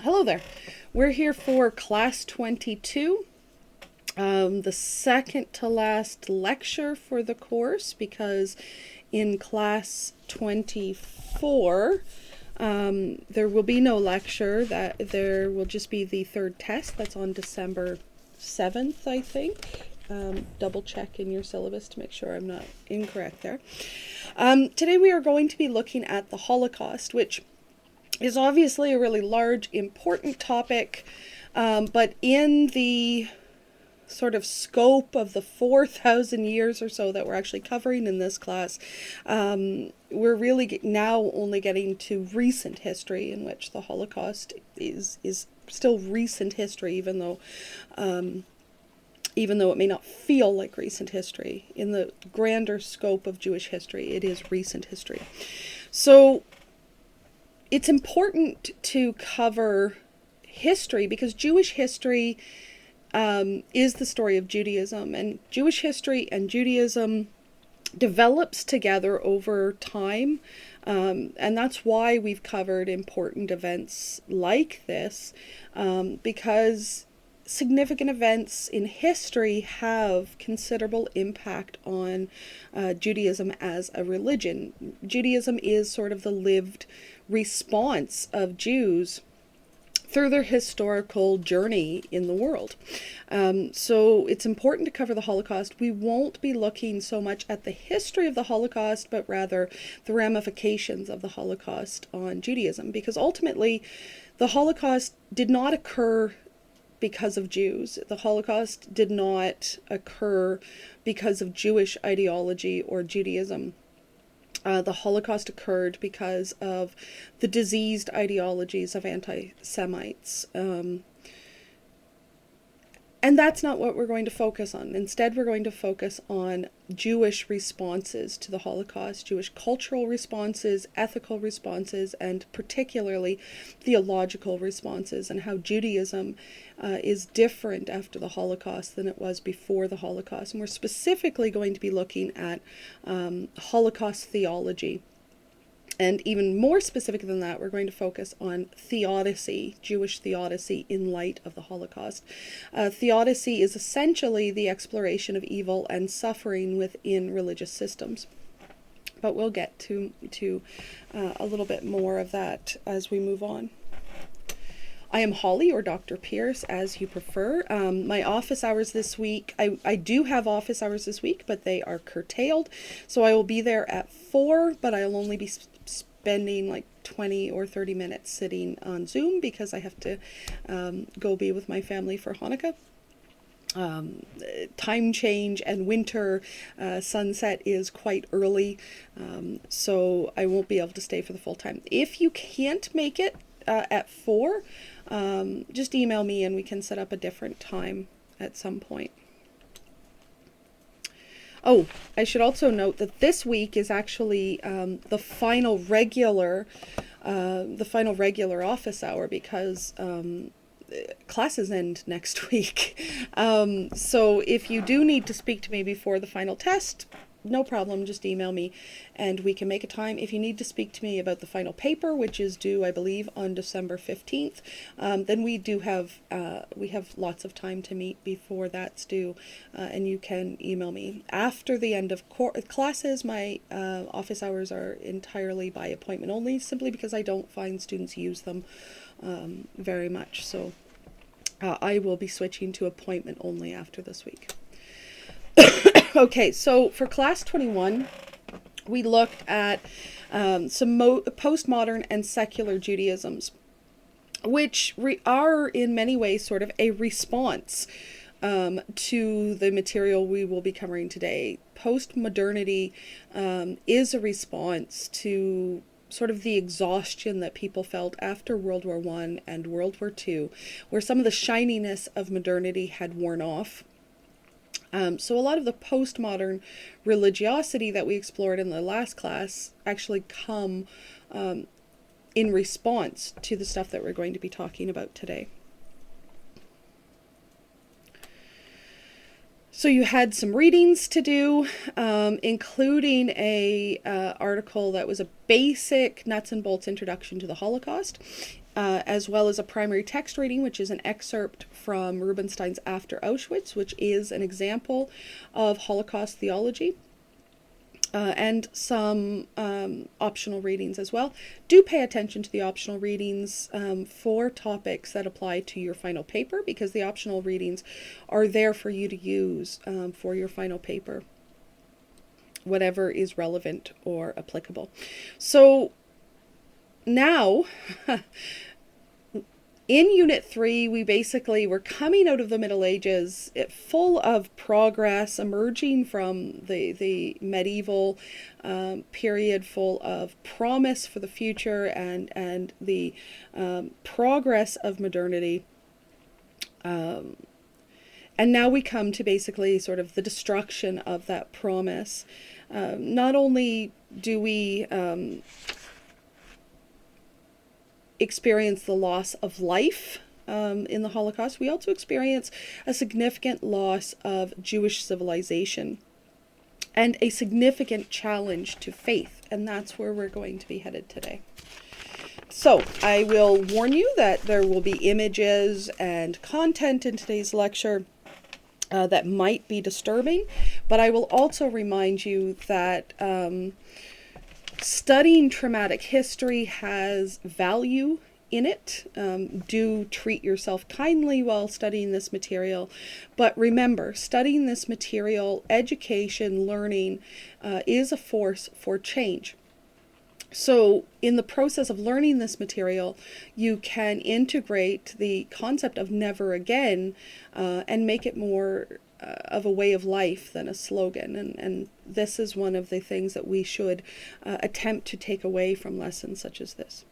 Hello there. We're here for class 22, the second to last lecture for the course, because in class 24 there will be no lecture. That there will just be the third test. That's on December 7th, I think. Double check in your syllabus to make sure I'm not incorrect there. Today we are going to be looking at the Holocaust, which is obviously a really large, important topic, but in the sort of scope of the 4,000 years or so that we're actually covering in this class, we're really now only getting to recent history, in which the Holocaust is still recent history, even though it may not feel like recent history. In the grander scope of Jewish history, it is recent history. So it's important to cover history because Jewish history is the story of Judaism, and Jewish history and Judaism develops together over time, and that's why we've covered important events like this, because significant events in history have considerable impact on Judaism as a religion. Judaism is sort of the lived response of Jews through their historical journey in the world. So it's important to cover the Holocaust. We won't be looking so much at the history of the Holocaust, but rather the ramifications of the Holocaust on Judaism, because ultimately the Holocaust did not occur because of Jews. The Holocaust did not occur because of Jewish ideology or Judaism. The Holocaust occurred because of the diseased ideologies of anti-Semites. And that's not what we're going to focus on. Instead, we're going to focus on Jewish responses to the Holocaust, Jewish cultural responses, ethical responses, and particularly theological responses, and how Judaism is different after the Holocaust than it was before the Holocaust. And we're specifically going to be looking at Holocaust theology. And even more specific than that, we're going to focus on theodicy, Jewish theodicy in light of the Holocaust. Theodicy is essentially the exploration of evil and suffering within religious systems. But we'll get to a little bit more of that as we move on. I am Holly, or Dr. Pierce, as you prefer. My office hours this week, I do have office hours this week, but they are curtailed. So I will be there at 4, but I'll only be spending like 20 or 30 minutes sitting on Zoom because I have to go be with my family for Hanukkah. Time change and winter, sunset is quite early, so I won't be able to stay for the full time. If you can't make it at 4, just email me and we can set up a different time at some point. Oh, I should also note that this week is actually the final regular office hour, because classes end next week. So if you do need to speak to me before the final test, no problem, just email me and we can make a time. If you need to speak to me about the final paper, which is due, I believe, on December 15th, then we have lots of time to meet before that's due, and you can email me. After the end of classes, my office hours are entirely by appointment only, simply because I don't find students use them very much. So I will be switching to appointment only after this week. Okay, so for class 21, we looked at some postmodern and secular Judaisms, which are in many ways sort of a response to the material we will be covering today. Postmodernity is a response to sort of the exhaustion that people felt after World War I and World War II, where some of the shininess of modernity had worn off. So a lot of the postmodern religiosity that we explored in the last class actually come in response to the stuff that we're going to be talking about today. So you had some readings to do, including a article that was a basic nuts and bolts introduction to the Holocaust. as well as a primary text reading, which is an excerpt from Rubinstein's After Auschwitz, which is an example of Holocaust theology. And some optional readings as well. Do pay attention to the optional readings for topics that apply to your final paper, because the optional readings are there for you to use for your final paper, whatever is relevant or applicable. So now, in Unit 3, we're coming out of the Middle Ages, full of progress, emerging from the medieval period, full of promise for the future and the progress of modernity. And now we come to basically sort of the destruction of that promise. Not only do we experience the loss of life in the Holocaust, we also experience a significant loss of Jewish civilization and a significant challenge to faith. And that's where we're going to be headed today. So I will warn you that there will be images and content in today's lecture that might be disturbing, but I will also remind you that studying traumatic history has value in it. Do treat yourself kindly while studying this material. But remember, studying this material, education, learning, is a force for change. So in the process of learning this material, you can integrate the concept of never again and make it more of a way of life than a slogan. And this is one of the things that we should attempt to take away from lessons such as this.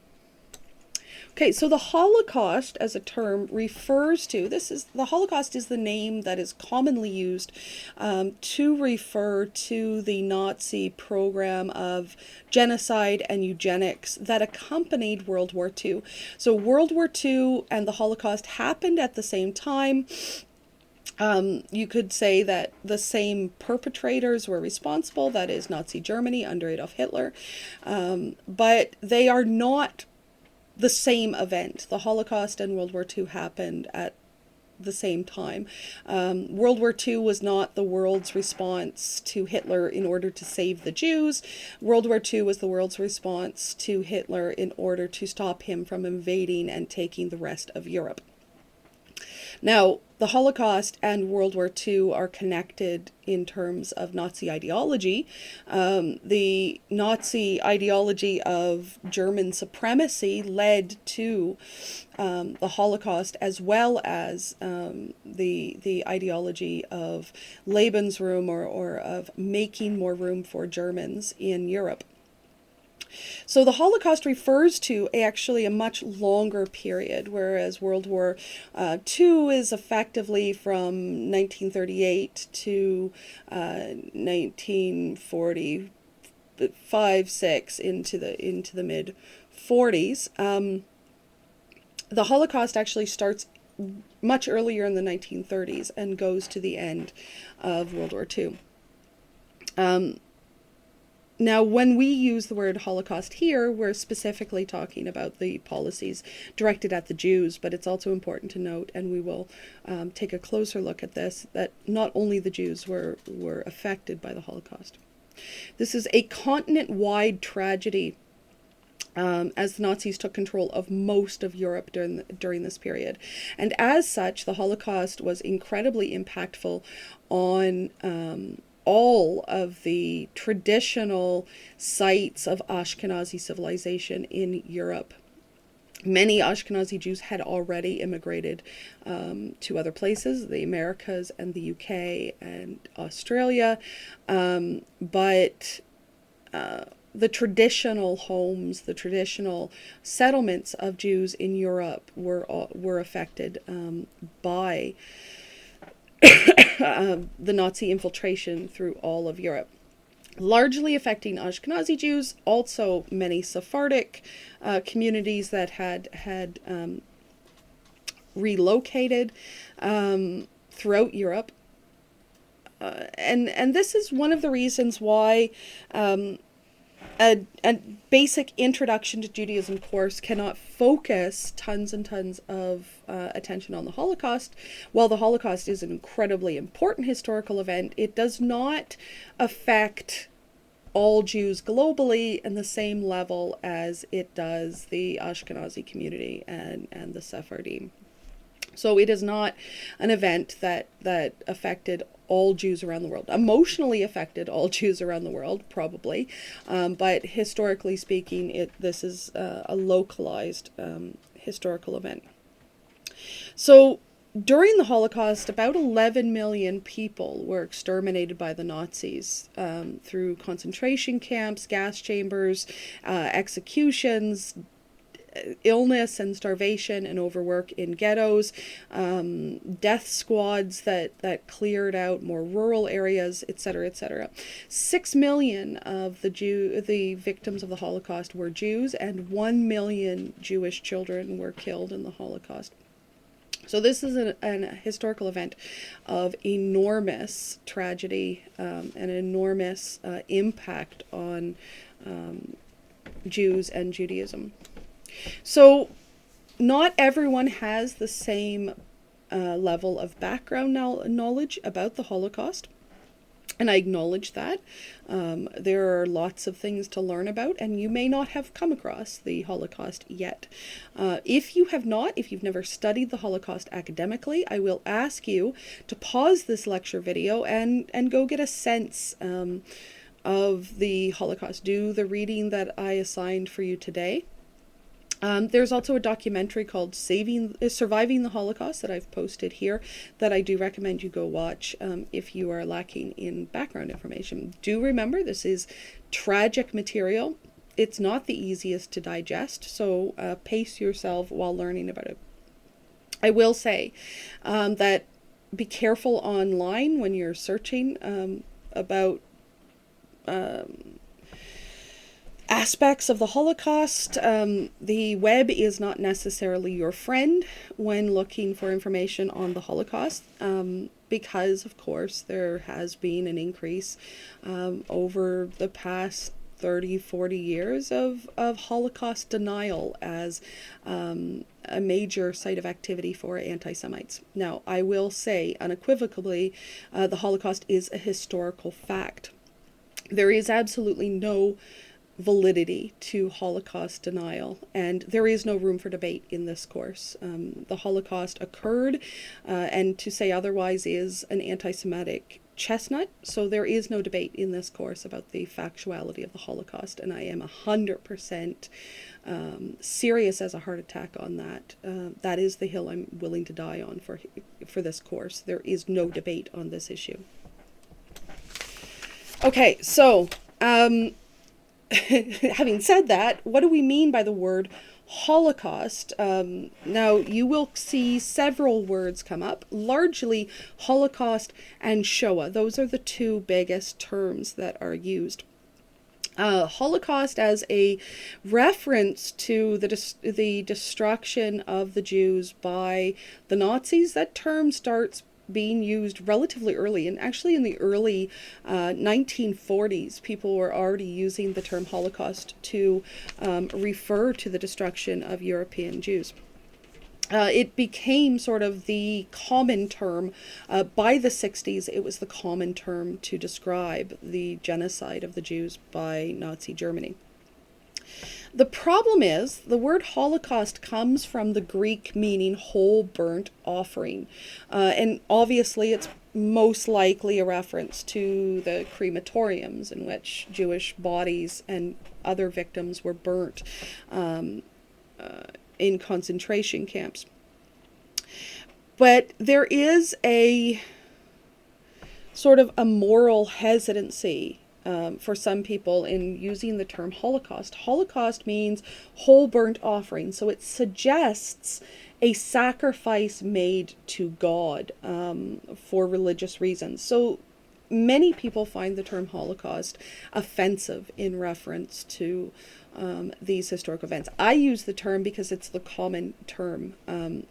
Okay, so the Holocaust as a term refers to, the Holocaust is the name that is commonly used to refer to the Nazi program of genocide and eugenics that accompanied World War II. So World War II and the Holocaust happened at the same time. You could say that the same perpetrators were responsible, that is Nazi Germany under Adolf Hitler, but they are not the same event. The Holocaust and World War II happened at the same time. World War II was not the world's response to Hitler in order to save the Jews. World War II was the world's response to Hitler in order to stop him from invading and taking the rest of Europe. Now, the Holocaust and World War II are connected in terms of Nazi ideology. The Nazi ideology of German supremacy led to the Holocaust, as well as the ideology of Lebensraum, or of making more room for Germans in Europe. So the Holocaust refers to actually a much longer period, whereas World War II is effectively from 1938 to 1945-6 into the mid 40s. The Holocaust actually starts much earlier in the 1930s and goes to the end of World War II. Now, when we use the word Holocaust here, we're specifically talking about the policies directed at the Jews, but it's also important to note, and we will take a closer look at this, that not only the Jews were affected by the Holocaust. This is a continent-wide tragedy, as the Nazis took control of most of Europe during this period. And as such, the Holocaust was incredibly impactful on all of the traditional sites of Ashkenazi civilization in Europe. Many Ashkenazi Jews had already immigrated to other places, the Americas and the UK and Australia, but the traditional homes, the traditional settlements of Jews in Europe were affected by the Nazi infiltration through all of Europe, largely affecting Ashkenazi Jews, also many Sephardic communities that had relocated throughout Europe. And this is one of the reasons why a basic introduction to Judaism course cannot focus tons and tons of attention on the Holocaust. While the Holocaust is an incredibly important historical event, it does not affect all Jews globally in the same level as it does the Ashkenazi community and the Sephardim. So it is not an event that affected all Jews around the world. Emotionally affected all Jews around the world, probably, but historically speaking, this is a localized historical event. So during the Holocaust, about 11 million people were exterminated by the Nazis through concentration camps, gas chambers, executions, illness and starvation and overwork in ghettos, death squads that cleared out more rural areas, etc., etc. 6 million of the victims of the Holocaust were Jews, and 1 million Jewish children were killed in the Holocaust. So this is an historical event of enormous tragedy and enormous impact on Jews and Judaism. So not everyone has the same level of background knowledge about the Holocaust, and I acknowledge that. There are lots of things to learn about, and you may not have come across the Holocaust yet. If you've never studied the Holocaust academically, I will ask you to pause this lecture video and go get a sense of the Holocaust. Do the reading that I assigned for you today. There's also a documentary called Surviving the Holocaust that I've posted here that I do recommend you go watch if you are lacking in background information. Do remember, this is tragic material. It's not the easiest to digest, so pace yourself while learning about it. I will say that be careful online when you're searching about aspects of the Holocaust. The web is not necessarily your friend when looking for information on the Holocaust, because, of course, there has been an increase over the past 30, 40 years of Holocaust denial as a major site of activity for anti-Semites. Now, I will say unequivocally, the Holocaust is a historical fact. There is absolutely no validity to Holocaust denial, and there is no room for debate in this course. The Holocaust occurred, and to say otherwise is an anti-Semitic chestnut, so there is no debate in this course about the factuality of the Holocaust, and I am 100% serious as a heart attack on that. That is the hill I'm willing to die on for this course. There is no debate on this issue. Okay, so having said that, what do we mean by the word Holocaust? Now, you will see several words come up, largely Holocaust and Shoah. Those are the two biggest terms that are used. Holocaust as a reference to the destruction of the Jews by the Nazis. That term starts being used relatively early, and actually in the early 1940s, people were already using the term Holocaust to refer to the destruction of European Jews. It became sort of the common term. By the 60s, it was the common term to describe the genocide of the Jews by Nazi Germany. The problem is, the word Holocaust comes from the Greek meaning whole burnt offering. And obviously it's most likely a reference to the crematoriums in which Jewish bodies and other victims were burnt in concentration camps. But there is a sort of a moral hesitancy for some people in using the term Holocaust. Holocaust means whole burnt offering, so it suggests a sacrifice made to God for religious reasons. So many people find the term Holocaust offensive in reference to these historic events. I use the term because it's the common term,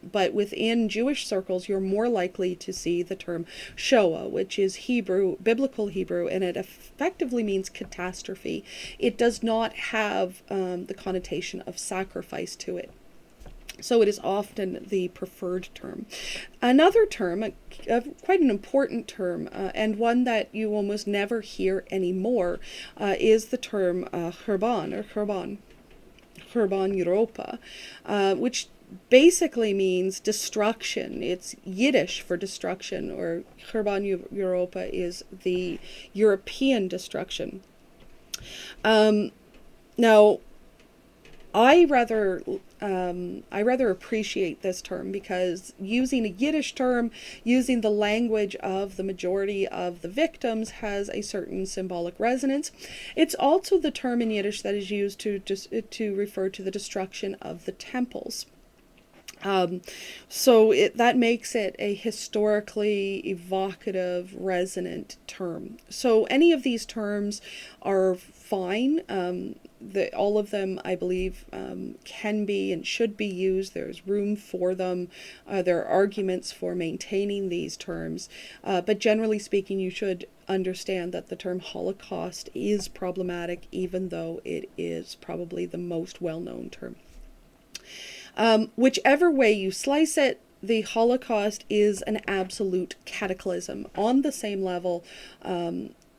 but within Jewish circles, you're more likely to see the term Shoah, which is Hebrew, biblical Hebrew, and it effectively means catastrophe. It does not have the connotation of sacrifice to it. So it is often the preferred term. Another term, quite an important term, and one that you almost never hear anymore, is the term Churban Europa, which basically means destruction. It's Yiddish for destruction, or Churban Europa is the European destruction. Now, I rather appreciate this term because using a Yiddish term, using the language of the majority of the victims, has a certain symbolic resonance. It's also the term in Yiddish that is used to refer to the destruction of the temples. So that makes it a historically evocative, resonant term. So any of these terms are fine. All of them, I believe, can be and should be used. There's room for them. There are arguments for maintaining these terms. But generally speaking, you should understand that the term Holocaust is problematic, even though it is probably the most well-known term. Whichever way you slice it, the Holocaust is an absolute cataclysm on the same level,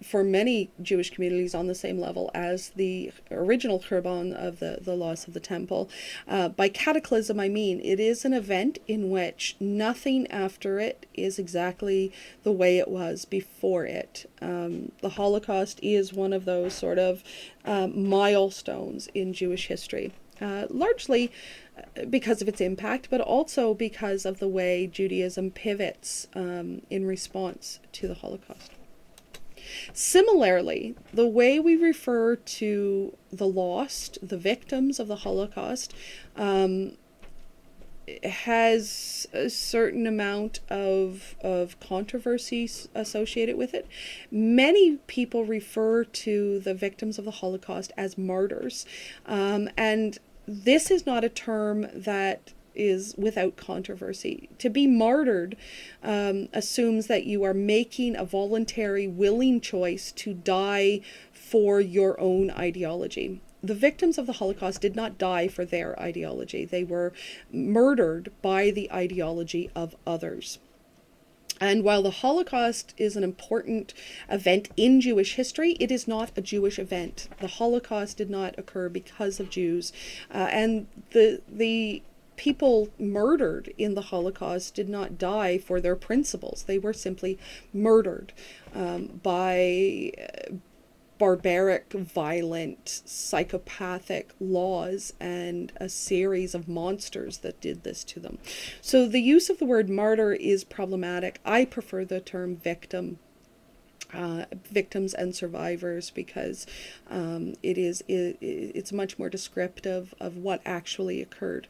for many Jewish communities, on the same level as the original Churban of the loss of the temple. By cataclysm, I mean it is an event in which nothing after it is exactly the way it was before it. The Holocaust is one of those sort of milestones in Jewish history. Largely because of its impact, but also because of the way Judaism pivots in response to the Holocaust. Similarly, the way we refer to the lost, the victims of the Holocaust, has a certain amount of controversy associated with it. Many people refer to the victims of the Holocaust as martyrs, and this is not a term that is without controversy. To be martyred assumes that you are making a voluntary, willing choice to die for your own ideology. The victims of the Holocaust did not die for their ideology. They were murdered by the ideology of others. And while the Holocaust is an important event in Jewish history, it is not a Jewish event. The Holocaust did not occur because of Jews, and the people murdered in the Holocaust did not die for their principles. They were simply murdered by barbaric, violent, psychopathic laws and a series of monsters that did this to them. So the use of the word martyr is problematic. I prefer the term victim, victims and survivors, because it's much more descriptive of what actually occurred.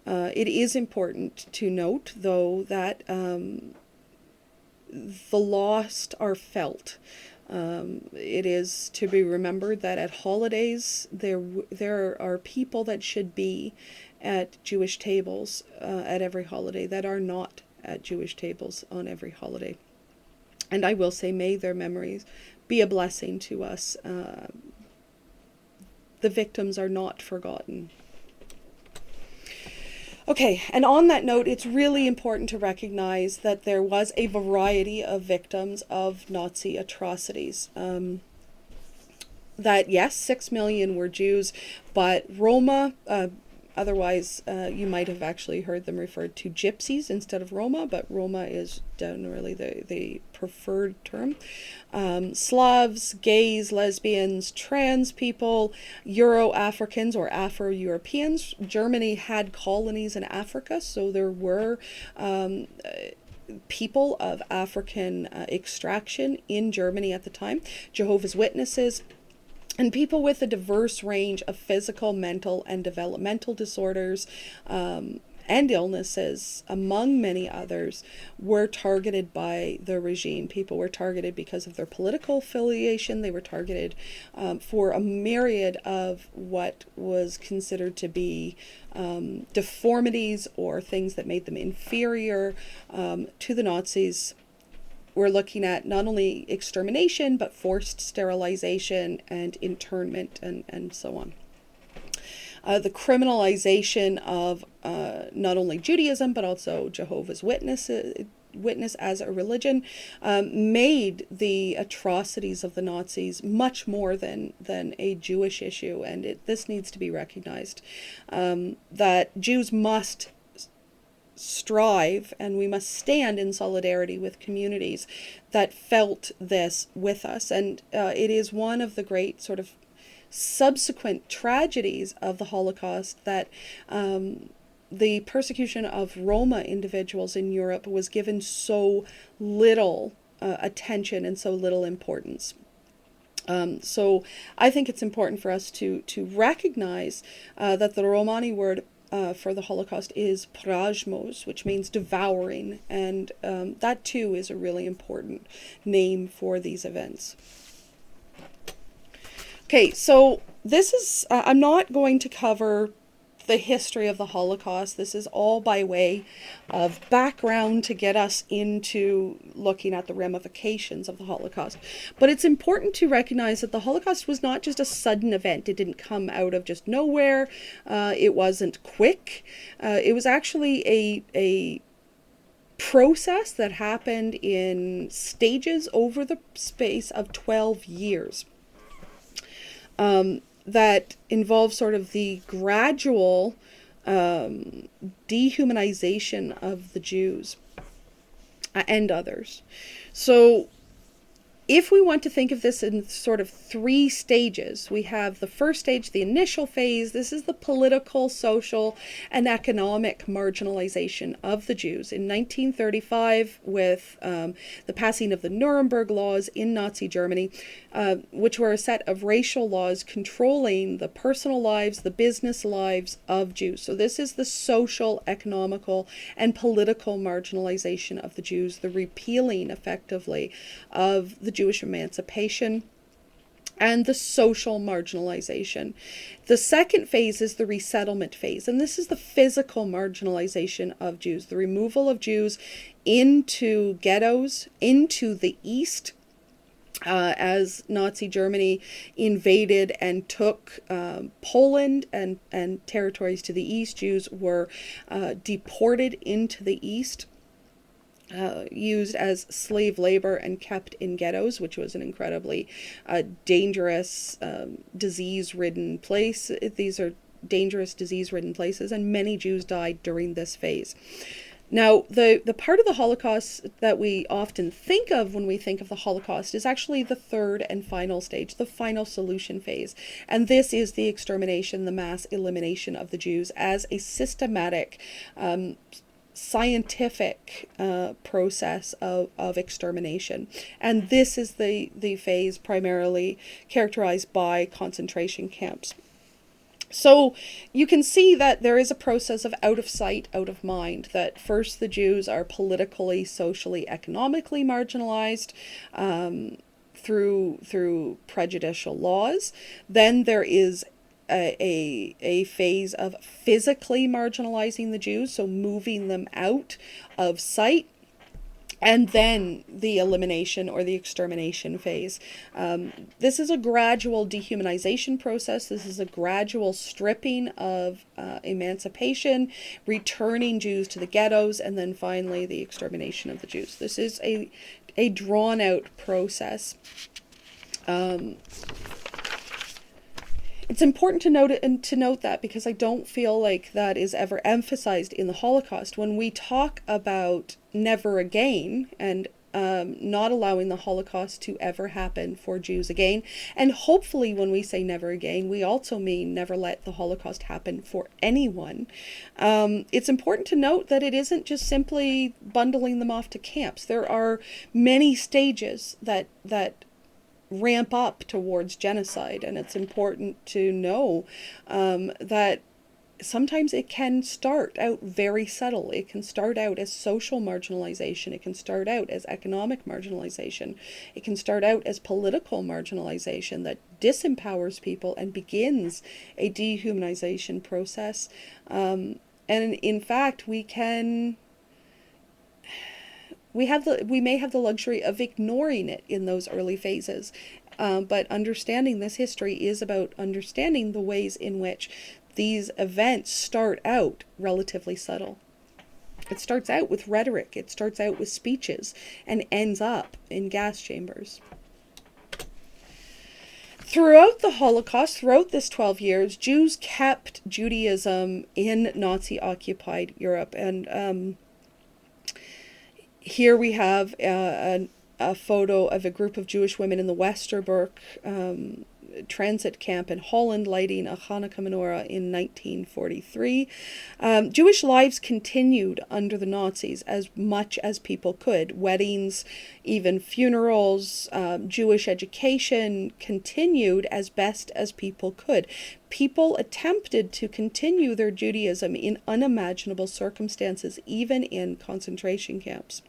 It is important to note, though, that the lost are felt. It is to be remembered that at holidays there are people that should be at Jewish tables at every holiday that are not at Jewish tables on every holiday. And I will say, may their memories be a blessing to us. The victims are not forgotten. Okay, and on that note, it's really important to recognize that there was a variety of victims of Nazi atrocities. That, yes, 6 million were Jews, but Roma, otherwise you might have actually heard them referred to gypsies instead of Roma, but Roma is generally the preferred term. Slavs, gays, lesbians, trans people, Euro-Africans or Afro-Europeans. Germany had colonies in Africa, so there were people of African extraction in Germany at the time. Jehovah's Witnesses, and people with a diverse range of physical, mental, and developmental disorders, and illnesses, among many others, were targeted by the regime. People were targeted because of their political affiliation. They were targeted for a myriad of what was considered to be deformities or things that made them inferior to the Nazis. We're looking at not only extermination, but forced sterilization and internment and so on. The criminalization of not only Judaism, but also Jehovah's Witness as a religion, made the atrocities of the Nazis much more than a Jewish issue. And this needs to be recognized, that Jews must strive and we must stand in solidarity with communities that felt this with us. And it is one of the great sort of subsequent tragedies of the Holocaust that the persecution of Roma individuals in Europe was given so little attention and so little importance. So I think it's important for us to recognize that the Romani word for the Holocaust is prajmos, which means devouring, and that too is a really important name for these events. Okay, so this is, I'm not going to cover the history of the Holocaust. This is all by way of background to get us into looking at the ramifications of the Holocaust. But it's important to recognize that the Holocaust was not just a sudden event. It didn't come out of just nowhere. It wasn't quick. It was actually a process that happened in stages over the space of 12 years. That involves sort of the gradual dehumanization of the Jews and others. So if we want to think of this in sort of three stages, we have the first stage, the initial phase. This is the political, social, and economic marginalization of the Jews. In 1935, with the passing of the Nuremberg laws in Nazi Germany, which were a set of racial laws controlling the personal lives, the business lives of Jews. So this is the social, economical, and political marginalization of the Jews, the repealing, effectively, of the Jewish emancipation, and the social marginalization. The second phase is the resettlement phase, and this is the physical marginalization of Jews, the removal of Jews into ghettos, into the East, as Nazi Germany invaded and took Poland and territories to the East. Jews were deported into the East, used as slave labor and kept in ghettos, which was an incredibly dangerous, disease-ridden place. These are dangerous, disease-ridden places, and many Jews died during this phase. Now, the part of the Holocaust that we often think of when we think of the Holocaust is actually the third and final stage, the final solution phase. And this is the extermination, the mass elimination of the Jews as a systematic scientific process of extermination. And this is the phase primarily characterized by concentration camps. So you can see that there is a process of out of sight, out of mind, that first the Jews are politically, socially, economically marginalized through prejudicial laws. Then there is a phase of physically marginalizing the Jews, so moving them out of sight, and then the elimination or the extermination phase. This is a gradual dehumanization process. This is a gradual stripping of emancipation, returning Jews to the ghettos, and then finally the extermination of the Jews. This is a drawn-out process. It's important to note that, because I don't feel like that is ever emphasized in the Holocaust. When we talk about never again and not allowing the Holocaust to ever happen for Jews again, and hopefully when we say never again, we also mean never let the Holocaust happen for anyone. It's important to note that it isn't just simply bundling them off to camps. There are many stages that ramp up towards genocide, and it's important to know that sometimes it can start out very subtle. It can start out as social marginalization. It can start out as economic marginalization. It can start out as political marginalization that disempowers people and begins a dehumanization process. And in fact, we may have the luxury of ignoring it in those early phases. But understanding this history is about understanding the ways in which these events start out relatively subtle. It starts out with rhetoric, it starts out with speeches, and ends up in gas chambers. Throughout the Holocaust, throughout this 12 years, Jews kept Judaism in Nazi-occupied Europe. And here we have a photo of a group of Jewish women in the Westerbork transit camp in Holland lighting a Hanukkah menorah in 1943. Jewish lives continued under the Nazis as much as people could. Weddings, even funerals, Jewish education continued as best as people could. People attempted to continue their Judaism in unimaginable circumstances, even in concentration camps.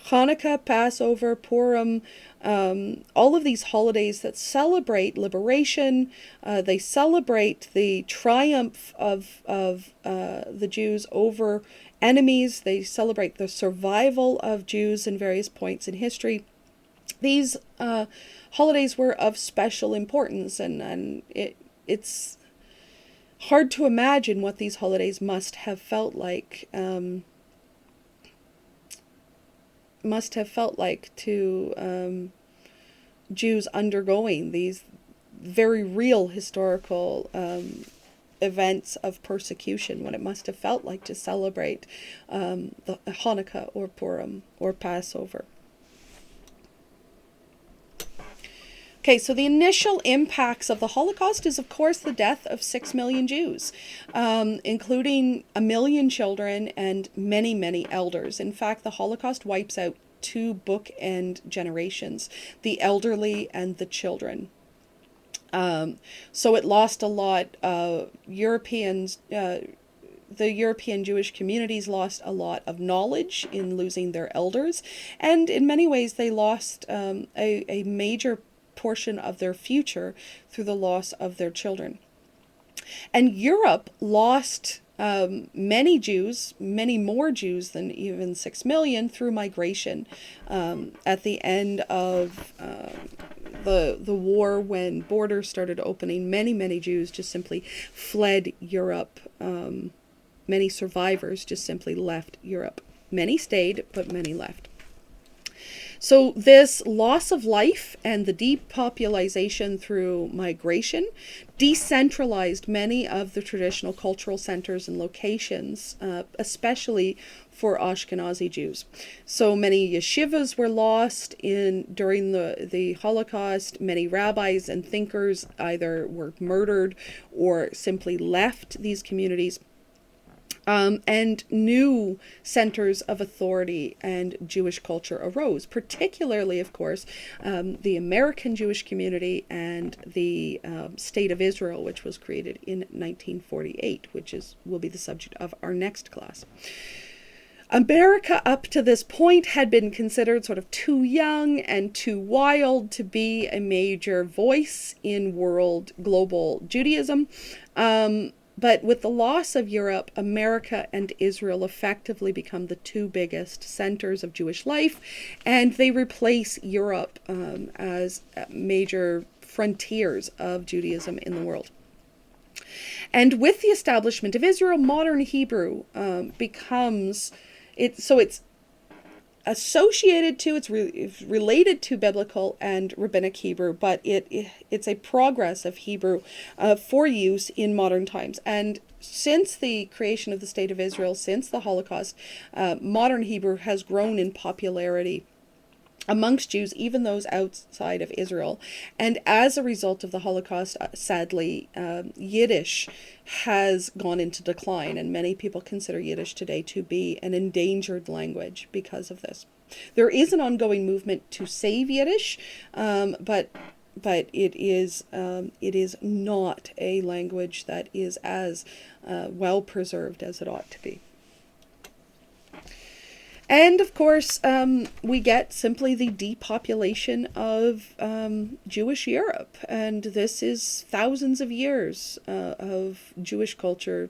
Hanukkah, Passover, Purim, all of these holidays that celebrate liberation, they celebrate the triumph of the Jews over enemies, they celebrate the survival of Jews in various points in history. These holidays were of special importance, and it's hard to imagine what these holidays must have felt like. To Jews undergoing these very real historical events of persecution, what it must have felt like to celebrate the Hanukkah or Purim or Passover. Okay, so the initial impacts of the Holocaust is, of course, the death of 6 million Jews, including 1 million children and many, many elders. In fact, the Holocaust wipes out 2 bookend generations, the elderly and the children. So it lost a lot. Europeans, the European Jewish communities lost a lot of knowledge in losing their elders, and in many ways they lost a major portion of their future through the loss of their children. And Europe lost many Jews, many more Jews than even 6 million, through migration. At the end of the war, when borders started opening, many Jews just simply fled Europe. Many survivors just simply left Europe. Many stayed, but many left. So this loss of life and the depopulation through migration decentralized many of the traditional cultural centers and locations, especially for Ashkenazi Jews. So many yeshivas were lost during the Holocaust. Many rabbis and thinkers either were murdered or simply left these communities. And new centers of authority and Jewish culture arose, particularly, of course, the American Jewish community and the State of Israel, which was created in 1948, which will be the subject of our next class. America up to this point had been considered sort of too young and too wild to be a major voice in world global Judaism. But with the loss of Europe, America and Israel effectively become the 2 biggest centers of Jewish life, and they replace Europe as major frontiers of Judaism in the world. And with the establishment of Israel, modern Hebrew becomes, it's associated to, it's related to biblical and rabbinic Hebrew, but it's a progress of Hebrew for use in modern times. And since the creation of the State of Israel, since the Holocaust, modern Hebrew has grown in popularity amongst Jews, even those outside of Israel. And as a result of the Holocaust, sadly, Yiddish has gone into decline, and many people consider Yiddish today to be an endangered language because of this. There is an ongoing movement to save Yiddish, but but it is not a language that is as well preserved as it ought to be. And of course, we get simply the depopulation of Jewish Europe. And this is thousands of years of Jewish culture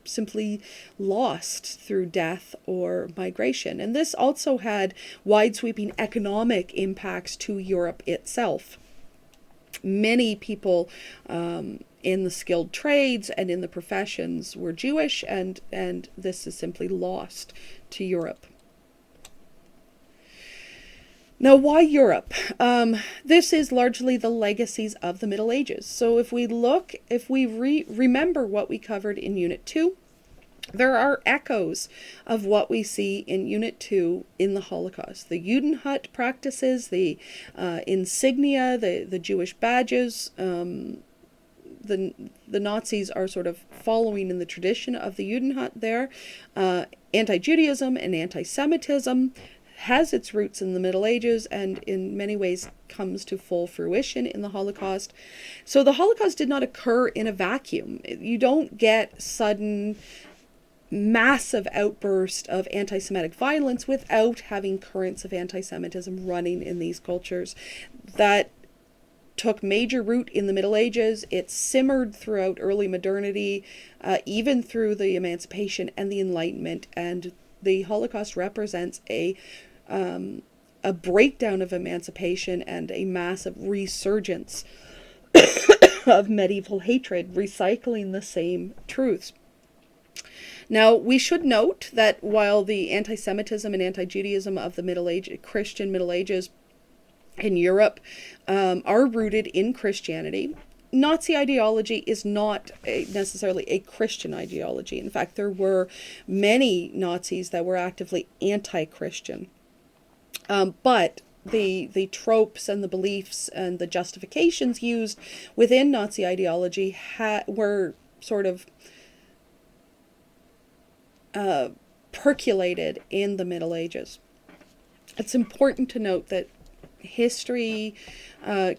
simply lost through death or migration. And this also had wide-sweeping economic impacts to Europe itself. Many people in the skilled trades and in the professions were Jewish, and this is simply lost to Europe. Now, why Europe? This is largely the legacies of the Middle Ages. So if we remember what we covered in Unit 2, there are echoes of what we see in Unit 2 in the Holocaust. The Judenhut practices, the insignia, the Jewish badges, the Nazis are sort of following in the tradition of the Judenhut there. Anti-Judaism and anti-Semitism has its roots in the Middle Ages and in many ways comes to full fruition in the Holocaust. So the Holocaust did not occur in a vacuum. You don't get sudden massive outburst of anti-Semitic violence without having currents of anti-Semitism running in these cultures. That took major root in the Middle Ages. It simmered throughout early modernity, even through the Emancipation and the Enlightenment. And the Holocaust represents a breakdown of emancipation and a massive resurgence of medieval hatred, recycling the same truths. Now, we should note that while the anti-Semitism and anti-Judaism of the Christian Middle Ages in Europe are rooted in Christianity, Nazi ideology is not necessarily a Christian ideology. In fact, there were many Nazis that were actively anti-Christian. But the tropes and the beliefs and the justifications used within Nazi ideology were sort of percolated in the Middle Ages. It's important to note that history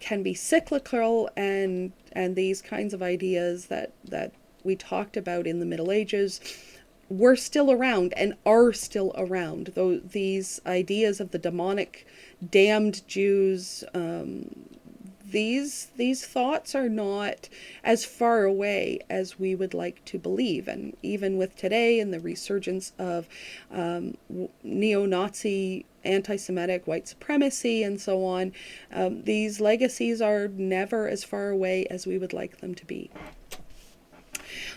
can be cyclical, and these kinds of ideas that we talked about in the Middle Ages were still around and are still around. Though these ideas of the demonic, damned Jews, these thoughts are not as far away as we would like to believe. And even with today and the resurgence of neo-Nazi, anti-Semitic, white supremacy, and so on, these legacies are never as far away as we would like them to be.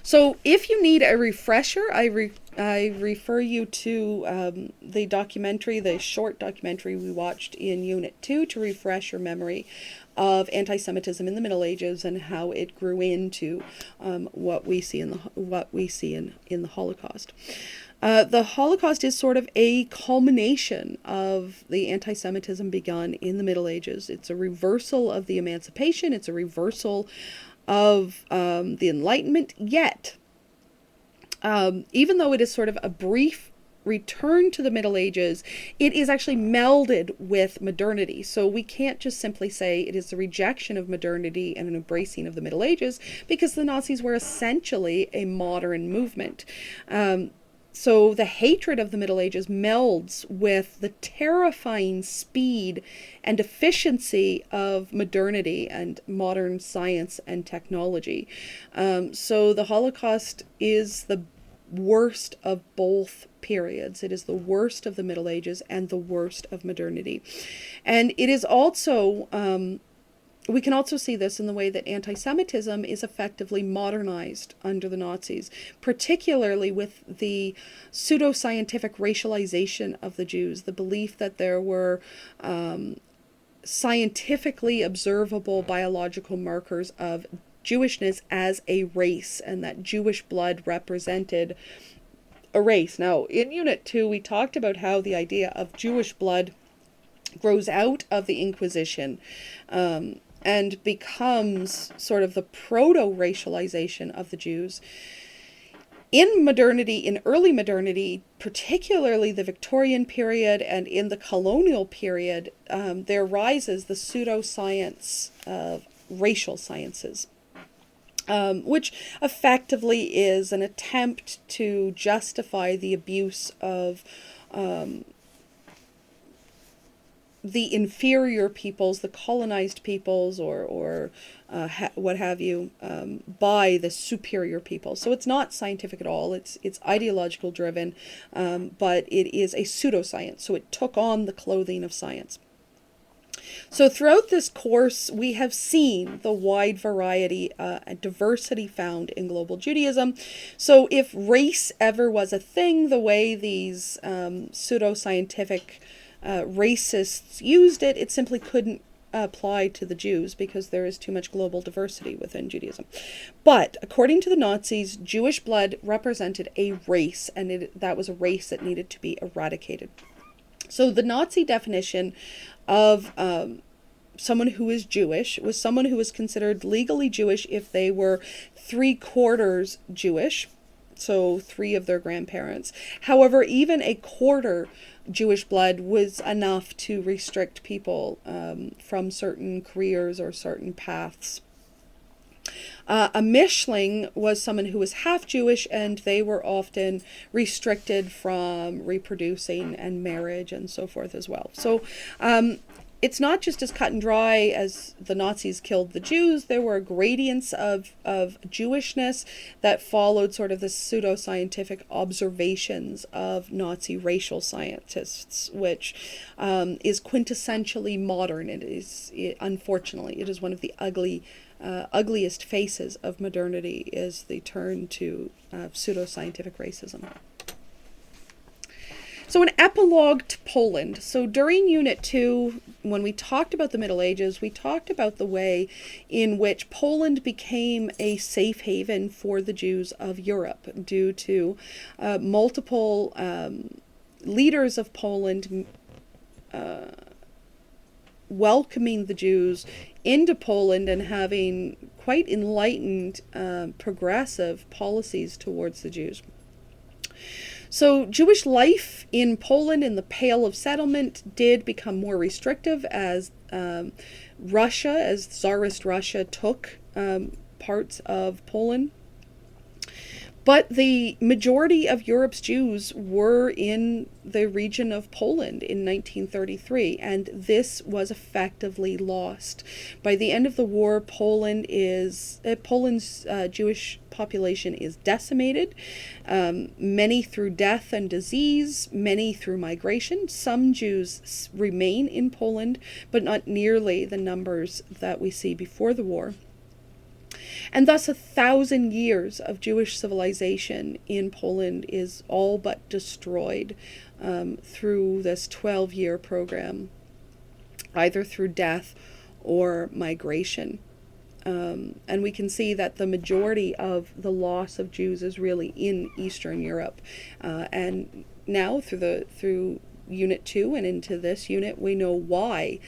So if you need a refresher, I refer you to the documentary, the short documentary we watched in Unit 2 to refresh your memory of anti-Semitism in the Middle Ages and how it grew into what we see in the Holocaust. The Holocaust is sort of a culmination of the anti-Semitism begun in the Middle Ages. It's a reversal of the Emancipation. It's a reversal of the Enlightenment. Yet, even though it is sort of a brief return to the Middle Ages, it is actually melded with modernity. So we can't just simply say it is the rejection of modernity and an embracing of the Middle Ages, because the Nazis were essentially a modern movement. So the hatred of the Middle Ages melds with the terrifying speed and efficiency of modernity and modern science and technology. So the Holocaust is the worst of both periods. It is the worst of the Middle Ages and the worst of modernity. And it is also we can also see this in the way that anti-Semitism is effectively modernized under the Nazis, particularly with the pseudoscientific racialization of the Jews, the belief that there were scientifically observable biological markers of Jewishness as a race, and that Jewish blood represented a race. Now, in Unit 2, we talked about how the idea of Jewish blood grows out of the Inquisition, and becomes sort of the proto-racialization of the Jews. In modernity, in early modernity, particularly the Victorian period and in the colonial period, there rises the pseudoscience of racial sciences, which effectively is an attempt to justify the abuse of the inferior peoples, the colonized peoples, or what have you, by the superior people. So it's not scientific at all. It's ideological driven, but it is a pseudoscience. So it took on the clothing of science. So throughout this course, we have seen the wide variety and diversity found in global Judaism. So if race ever was a thing, the way these pseudoscientific racists used it, it simply couldn't apply to the Jews because there is too much global diversity within Judaism. But according to the Nazis, Jewish blood represented a race, and that was a race that needed to be eradicated. So the Nazi definition of someone who is Jewish was someone who was considered legally Jewish if they were 3/4 Jewish, so 3 of their grandparents. However, even a quarter Jewish blood was enough to restrict people from certain careers or certain paths. A Mischling was someone who was half Jewish, and they were often restricted from reproducing and marriage and so forth as well. So it's not just as cut and dry as the Nazis killed the Jews. There were gradients of Jewishness that followed sort of the pseudoscientific observations of Nazi racial scientists, which is quintessentially modern. Unfortunately, it is one of the ugliest faces of modernity, is the turn to pseudoscientific racism. So an epilogue to Poland. So during Unit 2, when we talked about the Middle Ages, we talked about the way in which Poland became a safe haven for the Jews of Europe due to multiple leaders of Poland welcoming the Jews into Poland and having quite enlightened, progressive policies towards the Jews. So Jewish life in Poland in the Pale of Settlement did become more restrictive as Tsarist Russia took parts of Poland. But the majority of Europe's Jews were in the region of Poland in 1933, and this was effectively lost. By the end of the war, Poland's Jewish population is decimated, many through death and disease, many through migration. Some Jews remain in Poland, but not nearly the numbers that we see before the war. And thus 1,000 years of Jewish civilization in Poland is all but destroyed through this 12-year program, either through death or migration. And we can see that the majority of the loss of Jews is really in Eastern Europe. And now through Unit 2 and into this unit, we know why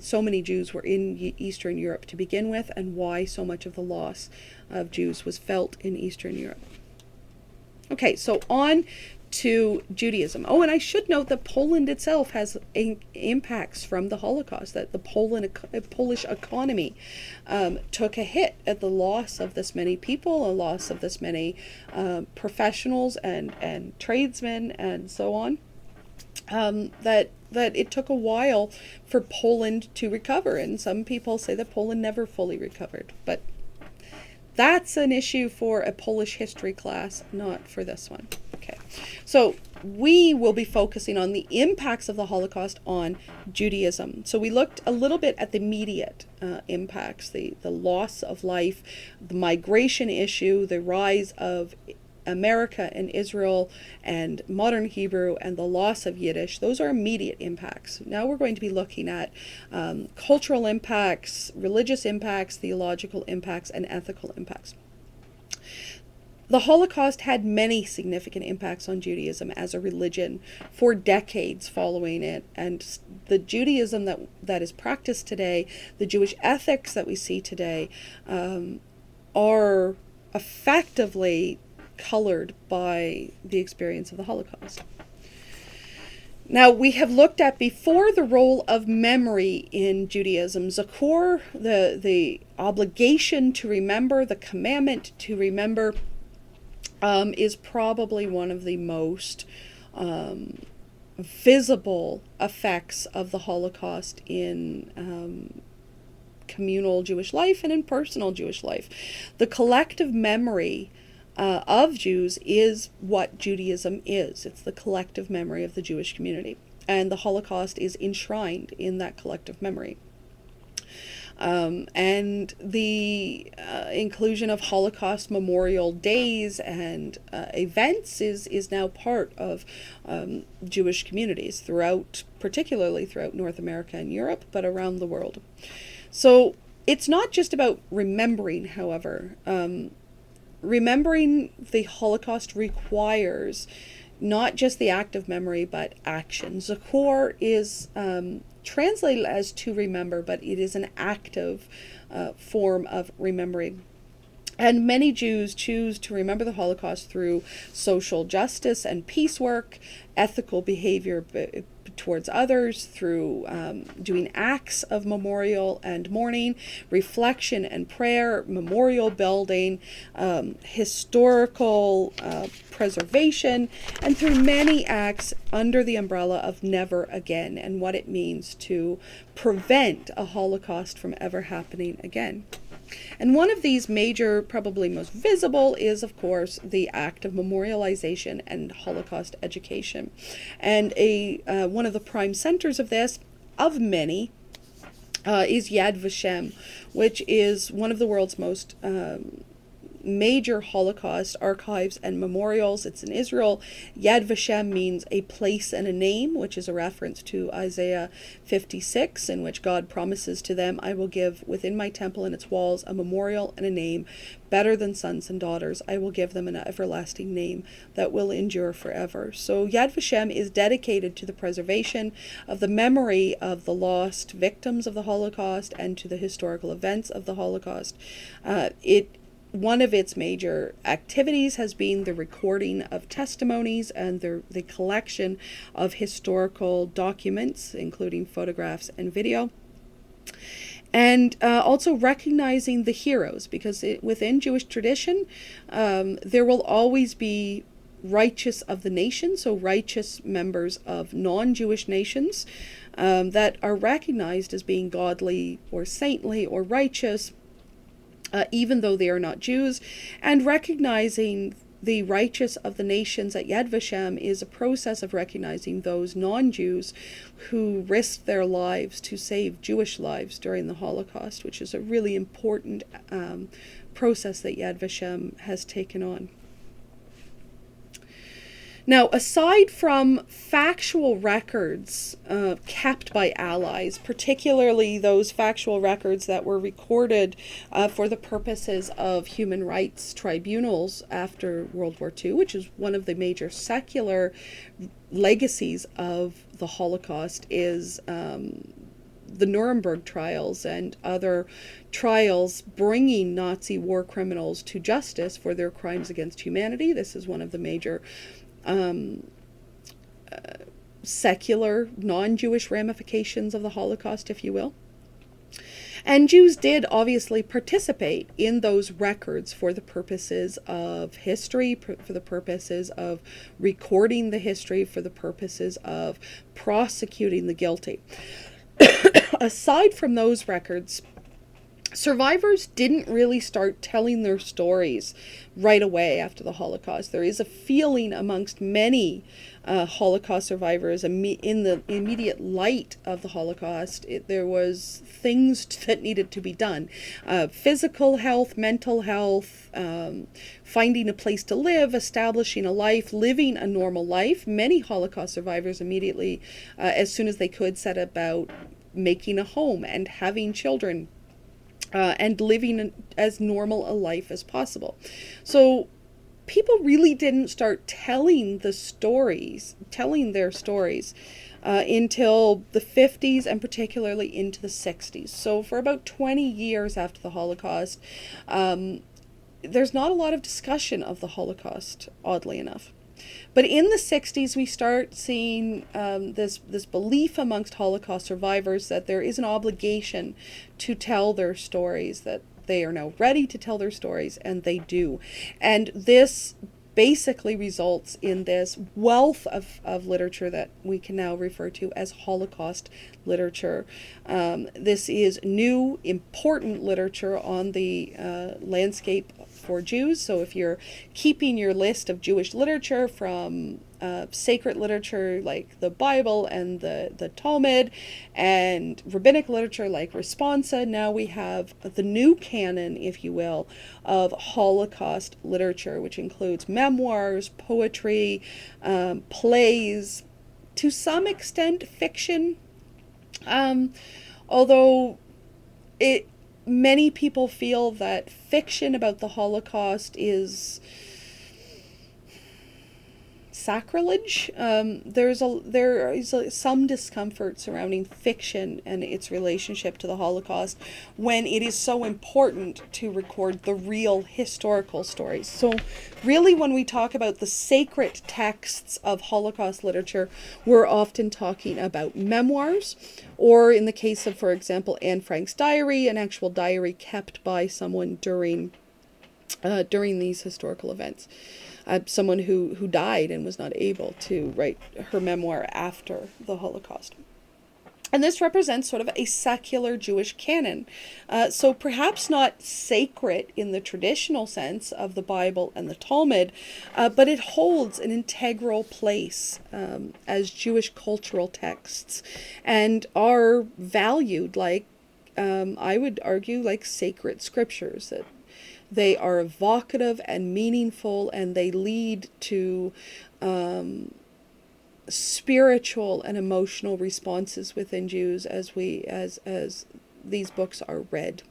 so many Jews were in Eastern Europe to begin with, and why so much of the loss of Jews was felt in Eastern Europe. Okay, so on to Judaism. Oh, and I should note that Poland itself has impacts from the Holocaust, that the Polish economy took a hit at the loss of this many people, a loss of this many professionals and tradesmen and so on. That it took a while for Poland to recover, and some people say that Poland never fully recovered, but that's an issue for a Polish history class, not for this one. Okay, so we will be focusing on the impacts of the Holocaust on Judaism. So we looked a little bit at the immediate impacts, the loss of life, the migration issue, the rise of America and Israel and modern Hebrew, and the loss of Yiddish. Those are immediate impacts. Now we're going to be looking at cultural impacts, religious impacts, theological impacts, and ethical impacts. The Holocaust had many significant impacts on Judaism as a religion for decades following it, and the Judaism that is practiced today, the Jewish ethics that we see today, are effectively colored by the experience of the Holocaust. Now, we have looked at before the role of memory in Judaism. Zakor, the obligation to remember, the commandment to remember, is probably one of the most visible effects of the Holocaust in communal Jewish life and in personal Jewish life. The collective memory of Jews is what Judaism is. It's the collective memory of the Jewish community. And the Holocaust is enshrined in that collective memory. And the inclusion of Holocaust memorial days and events is now part of Jewish communities particularly throughout North America and Europe, but around the world. So it's not just about remembering, however. Remembering the Holocaust requires not just the act of memory, but action. Zakor is translated as to remember, but it is an active form of remembering. And many Jews choose to remember the Holocaust through social justice and peace work, ethical behavior towards others, through doing acts of memorial and mourning, reflection and prayer, memorial building, historical preservation, and through many acts under the umbrella of never again and what it means to prevent a Holocaust from ever happening again. And one of these major, probably most visible, is, of course, the act of memorialization and Holocaust education. And one of the prime centers of this, of many, is Yad Vashem, which is one of the world's most major Holocaust archives and memorials. It's in Israel. Yad Vashem means a place and a name, which is a reference to Isaiah 56, in which God promises to them, I will give within my temple and its walls a memorial and a name better than sons and daughters. I will give them an everlasting name that will endure forever. So Yad Vashem is dedicated to the preservation of the memory of the lost victims of the Holocaust and to the historical events of the Holocaust. One of its major activities has been the recording of testimonies and the collection of historical documents, including photographs and video. And also recognizing the heroes, because within Jewish tradition, there will always be righteous of the nation, so righteous members of non-Jewish nations that are recognized as being godly or saintly or righteous, even though they are not Jews. And recognizing the righteous of the nations at Yad Vashem is a process of recognizing those non-Jews who risked their lives to save Jewish lives during the Holocaust, which is a really important process that Yad Vashem has taken on. Now, aside from factual records kept by allies, particularly those factual records that were recorded for the purposes of human rights tribunals after World War II, which is one of the major secular legacies of the Holocaust, is the Nuremberg trials and other trials bringing Nazi war criminals to justice for their crimes against humanity. This is one of the major secular, non-Jewish ramifications of the Holocaust, if you will. And Jews did obviously participate in those records for the purposes of history, for the purposes of recording the history, for the purposes of prosecuting the guilty. Aside from those records, survivors didn't really start telling their stories right away after the Holocaust. There is a feeling amongst many Holocaust survivors in the immediate light of the Holocaust, there was things that needed to be done. Physical health, mental health, finding a place to live, establishing a life, living a normal life. Many Holocaust survivors immediately, as soon as they could, set about making a home and having children. And living as normal a life as possible. So people really didn't start telling their stories until the 50s and particularly into the 60s. So for about 20 years after the Holocaust, there's not a lot of discussion of the Holocaust, oddly enough. But in the 60s, we start seeing this belief amongst Holocaust survivors that there is an obligation to tell their stories, that they are now ready to tell their stories, and they do. And this basically results in this wealth of literature that we can now refer to as Holocaust literature. This is new, important literature on the landscape for Jews. So if you're keeping your list of Jewish literature from sacred literature like the Bible and the Talmud, and rabbinic literature like responsa, now we have the new canon, if you will, of Holocaust literature, which includes memoirs, poetry, plays, to some extent fiction, although many people feel that fiction about the Holocaust is sacrilege. There is some discomfort surrounding fiction and its relationship to the Holocaust when it is so important to record the real historical stories. So really, when we talk about the sacred texts of Holocaust literature, we're often talking about memoirs, or in the case of, for example, Anne Frank's diary, an actual diary kept by someone during these historical events. Someone who died and was not able to write her memoir after the Holocaust. And this represents sort of a secular Jewish canon. So perhaps not sacred in the traditional sense of the Bible and the Talmud, but it holds an integral place as Jewish cultural texts, and are valued like, I would argue, like sacred scriptures. That they are evocative and meaningful, and they lead to spiritual and emotional responses within Jews as these books are read.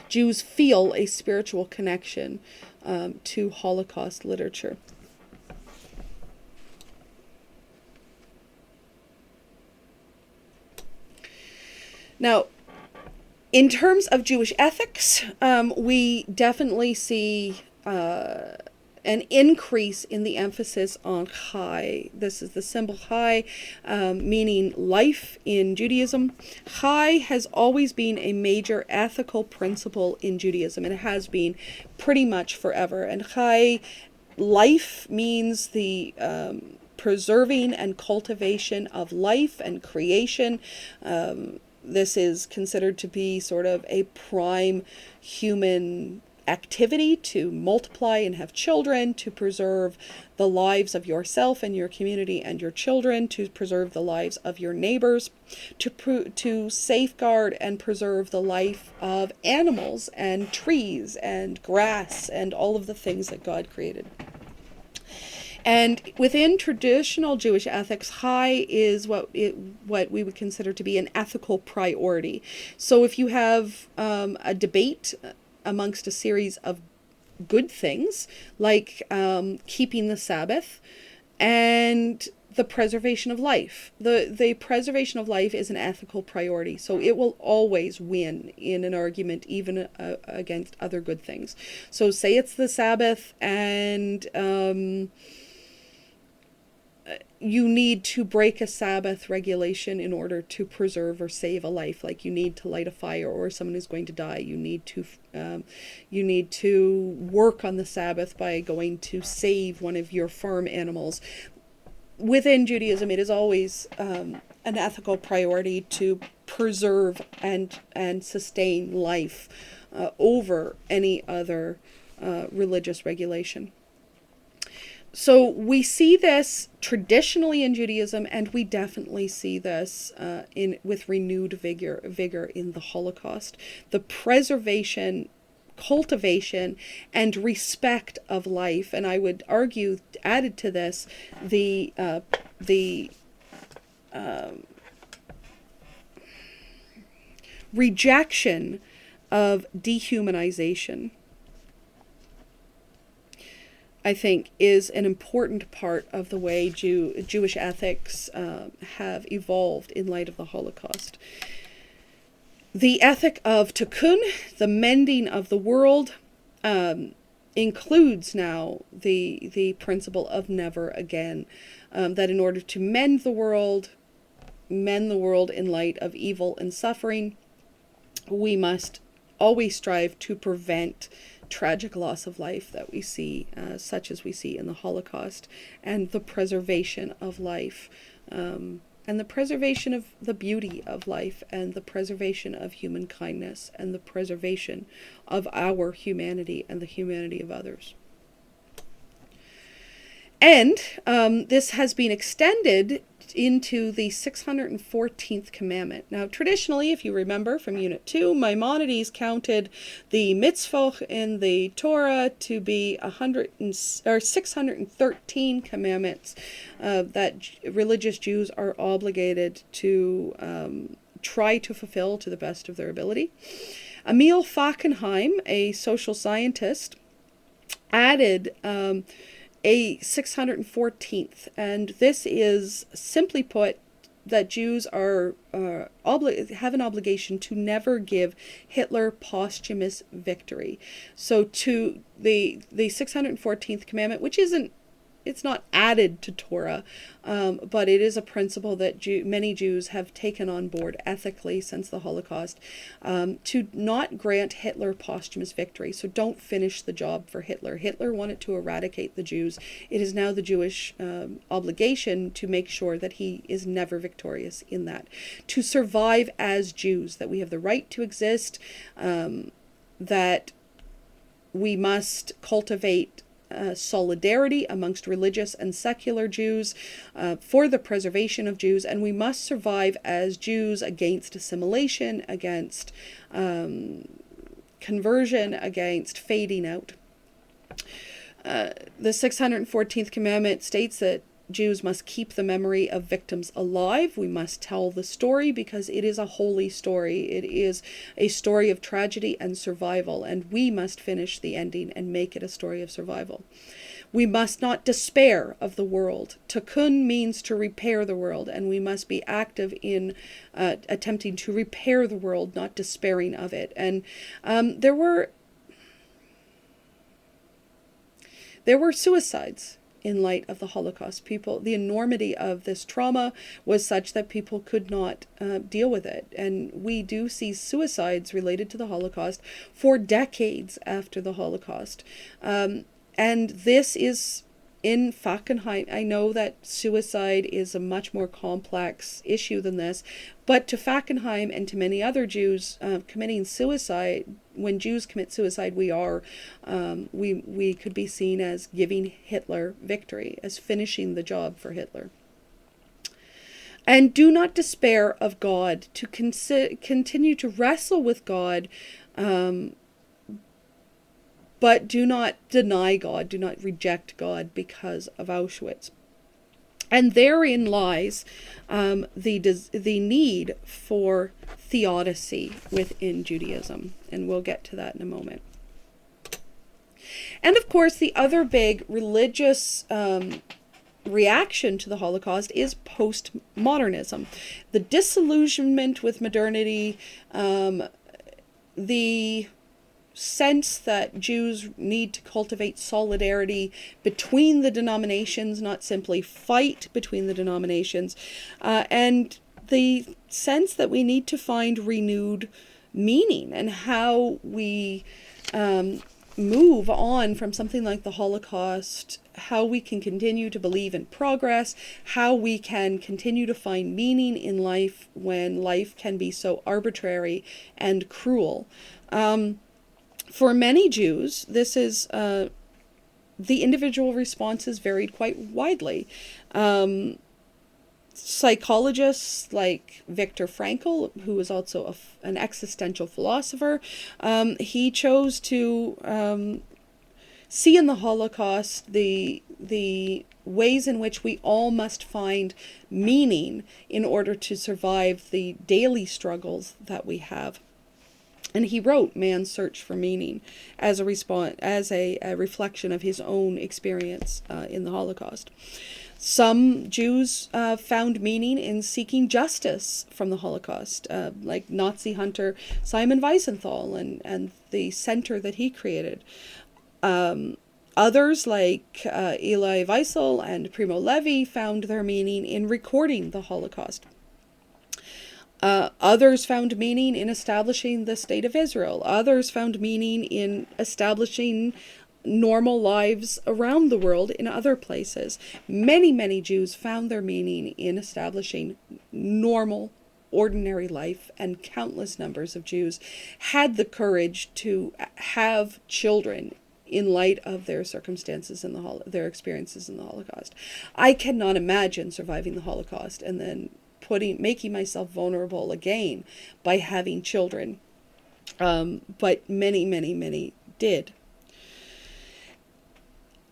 Jews feel a spiritual connection to Holocaust literature. Now, in terms of Jewish ethics, we definitely see an increase in the emphasis on Chai. This is the symbol Chai, meaning life in Judaism. Chai has always been a major ethical principle in Judaism, and it has been pretty much forever. And Chai, life, means the preserving and cultivation of life and creation. This is considered to be sort of a prime human activity, to multiply and have children, to preserve the lives of yourself and your community and your children, to preserve the lives of your neighbors, to safeguard and preserve the life of animals and trees and grass and all of the things that God created. And within traditional Jewish ethics, Chai is what we would consider to be an ethical priority. So if you have a debate amongst a series of good things, like keeping the Sabbath and the preservation of life, the preservation of life is an ethical priority. So it will always win in an argument, even against other good things. So say it's the Sabbath, and you need to break a Sabbath regulation in order to preserve or save a life. Like you need to light a fire, or someone is going to die. You need to work on the Sabbath by going to save one of your farm animals. Within Judaism, it is always an ethical priority to preserve and sustain life over any other religious regulation. So we see this traditionally in Judaism, and we definitely see this with renewed vigor in the Holocaust. The preservation, cultivation, and respect of life, and I would argue, added to this, the rejection of dehumanization, I think, is an important part of the way Jewish ethics have evolved in light of the Holocaust. The ethic of tikkun, the mending of the world, includes now the principle of never again. That in order to mend the world in light of evil and suffering, we must always strive to prevent tragic loss of life that we see, such as we see in the Holocaust, and the preservation of life, and the preservation of the beauty of life, and the preservation of human kindness, and the preservation of our humanity and the humanity of others. And this has been extended into the 614th commandment. Now, traditionally, if you remember from Unit 2, Maimonides counted the mitzvot in the Torah to be 613 commandments that religious Jews are obligated to try to fulfill to the best of their ability. Emil Fackenheim, a social scientist, added a 614th, and this is, simply put, that Jews are have an obligation to never give Hitler posthumous victory. So to the 614th commandment, which it's not added to Torah, but it is a principle that many Jews have taken on board ethically since the Holocaust, to not grant Hitler posthumous victory. So don't finish the job for Hitler. Hitler wanted to eradicate the Jews. It is now the Jewish obligation to make sure that he is never victorious in that. To survive as Jews, that we have the right to exist, that we must cultivate solidarity amongst religious and secular Jews for the preservation of Jews, and we must survive as Jews against assimilation, against conversion, against fading out. The 614th commandment states that Jews must keep the memory of victims alive. We must tell the story because it is a holy story. It is a story of tragedy and survival, and we must finish the ending and make it a story of survival. We must not despair of the world. Tikkun means to repair the world, and we must be active in attempting to repair the world, not despairing of it. And there were suicides in light of the Holocaust. The enormity of this trauma was such that people could not deal with it. And we do see suicides related to the Holocaust for decades after the Holocaust. And this is in Fackenheim. I know that suicide is a much more complex issue than this, but to Fackenheim and to many other Jews, committing suicide, when Jews commit suicide, we could be seen as giving Hitler victory, as finishing the job for Hitler. And do not despair of God, to continue to wrestle with God, but do not deny God, do not reject God because of Auschwitz. And therein lies the need for theodicy within Judaism. And we'll get to that in a moment. And of course, the other big religious reaction to the Holocaust is postmodernism. The disillusionment with modernity, the sense that Jews need to cultivate solidarity between the denominations, not simply fight between the denominations, and the sense that we need to find renewed meaning and how we move on from something like the Holocaust, how we can continue to believe in progress, how we can continue to find meaning in life when life can be so arbitrary and cruel. For many Jews, this is the individual responses varied quite widely. Psychologists like Viktor Frankl, who was also an existential philosopher, he chose to see in the Holocaust the ways in which we all must find meaning in order to survive the daily struggles that we have. And he wrote Man's Search for Meaning as a reflection of his own experience in the Holocaust. Some Jews found meaning in seeking justice from the Holocaust, like Nazi hunter Simon Wiesenthal and the center that he created. Others, like Elie Wiesel and Primo Levi, found their meaning in recording the Holocaust. Others found meaning in establishing the State of Israel. Others found meaning in establishing normal lives around the world in other places. Many, many Jews found their meaning in establishing normal, ordinary life, and countless numbers of Jews had the courage to have children in light of their circumstances in their experiences in the Holocaust. I cannot imagine surviving the Holocaust and then making myself vulnerable again by having children. But many, many, many did.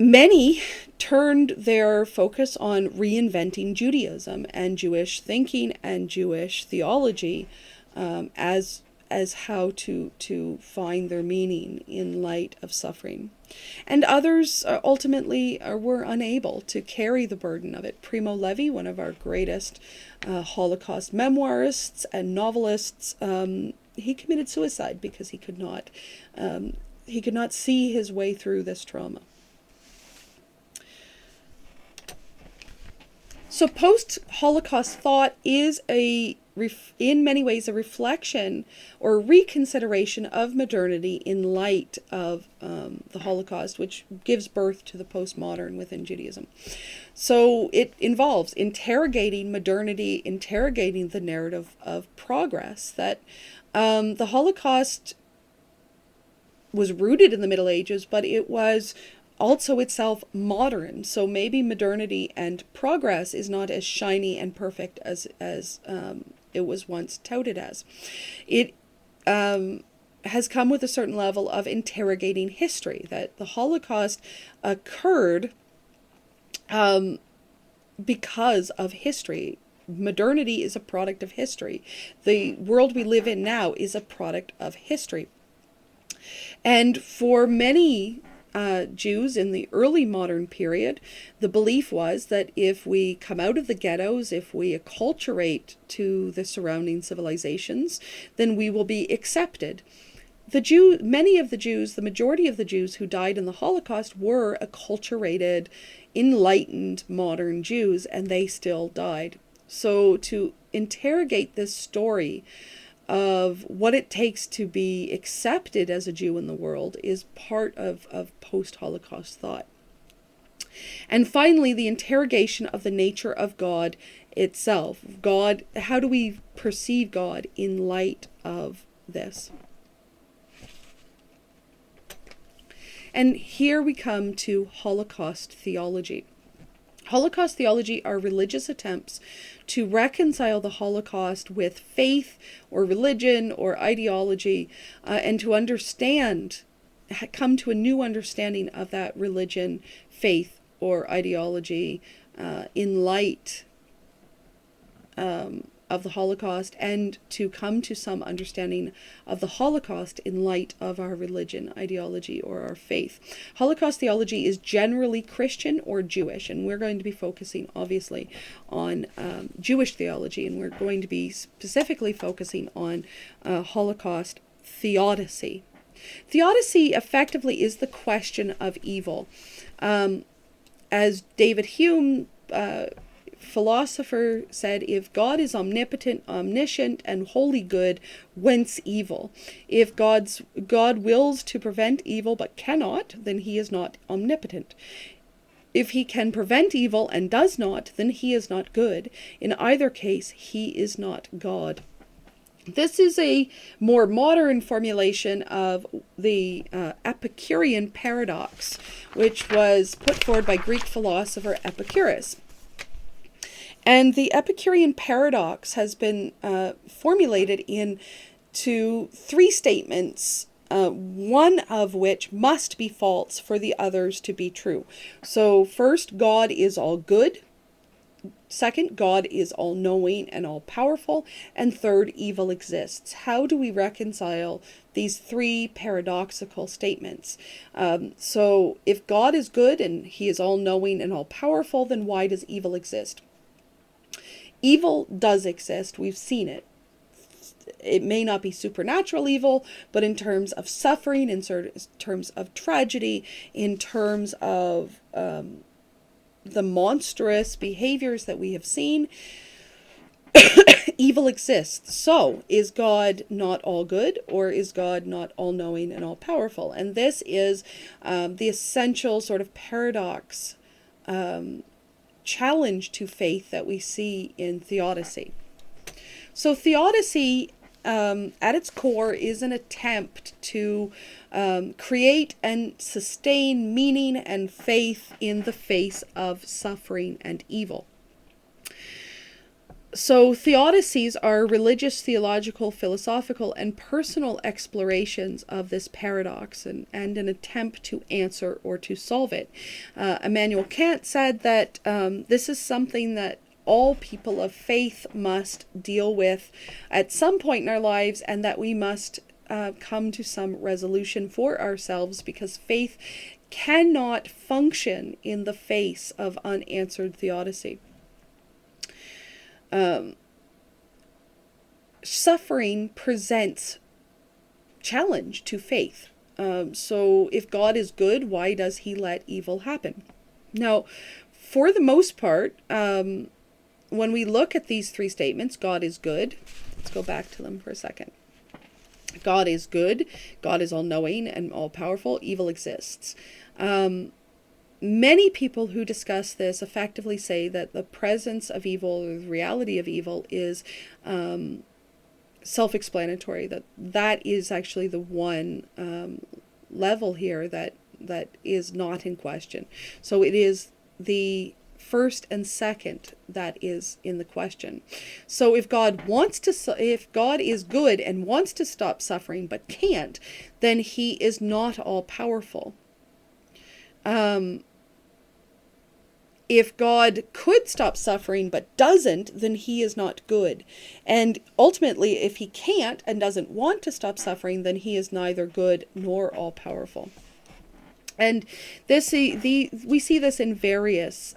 Many turned their focus on reinventing Judaism and Jewish thinking and Jewish theology as how to find their meaning in light of suffering. And others ultimately were unable to carry the burden of it. Primo Levi, one of our greatest Holocaust memoirists and novelists, he committed suicide because he could not see his way through this trauma. So post-Holocaust thought is in many ways a reflection or reconsideration of modernity in light of the Holocaust, which gives birth to the postmodern within Judaism. So it involves interrogating modernity, interrogating the narrative of progress, that the Holocaust was rooted in the Middle Ages, but it was also itself modern. So maybe modernity and progress is not as shiny and perfect as it was once touted as. It has come with a certain level of interrogating history, that the Holocaust occurred because of history. Modernity is a product of history. The world we live in now is a product of history. And for many Jews in the early modern period, the belief was that if we come out of the ghettos, if we acculturate to the surrounding civilizations, then we will be accepted. Many of the Jews, the majority of the Jews who died in the Holocaust were acculturated, enlightened modern Jews, and they still died. So to interrogate this story of what it takes to be accepted as a Jew in the world is part of post-Holocaust thought. And finally, the interrogation of the nature of God itself. God, how do we perceive God in light of this? And here we come to Holocaust theology. Holocaust theology are religious attempts to reconcile the Holocaust with faith or religion or ideology, and to come to a new understanding of that religion, faith, or ideology in light of the Holocaust, and to come to some understanding of the Holocaust in light of our religion, ideology, or our faith. Holocaust theology is generally Christian or Jewish, and we're going to be focusing, obviously, on Jewish theology, and we're going to be specifically focusing on Holocaust theodicy. Theodicy effectively is the question of evil. As David Hume, philosopher, said, if God is omnipotent, omniscient, and wholly good, whence evil? If God wills to prevent evil but cannot, then he is not omnipotent. If he can prevent evil and does not, then he is not good. In either case, he is not God. This is a more modern formulation of the Epicurean paradox, which was put forward by Greek philosopher Epicurus. And the Epicurean paradox has been formulated into three statements, one of which must be false for the others to be true. So first, God is all good. Second, God is all-knowing and all-powerful. And third, evil exists. How do we reconcile these three paradoxical statements? So if God is good and he is all-knowing and all-powerful, then why does evil exist? Evil does exist. We've seen it. It may not be supernatural evil, but in terms of suffering, in terms of tragedy, in terms of the monstrous behaviors that we have seen, evil exists. So, is God not all good, or is God not all-knowing and all-powerful? And this is the essential sort of paradox, challenge to faith that we see in theodicy. So theodicy, at its core, is an attempt to create and sustain meaning and faith in the face of suffering and evil. So theodicies are religious, theological, philosophical, and personal explorations of this paradox and an attempt to answer or to solve it. Immanuel Kant said that this is something that all people of faith must deal with at some point in our lives, and that we must come to some resolution for ourselves, because faith cannot function in the face of unanswered theodicy. Suffering presents challenge to faith. So if God is good, why does he let evil happen? Now, for the most part, when we look at these three statements, God is good. Let's go back to them for a second. God is good. God is all-knowing and all-powerful. Evil exists. Many people who discuss this effectively say that the presence of evil, or the reality of evil, is self-explanatory. That is actually the one level here that is not in question. So it is the first and second that is in the question. So if God is good and wants to stop suffering but can't, then he is not all-powerful. If God could stop suffering but doesn't, then he is not good. And ultimately, if he can't and doesn't want to stop suffering, then he is neither good nor all-powerful. And we see this in various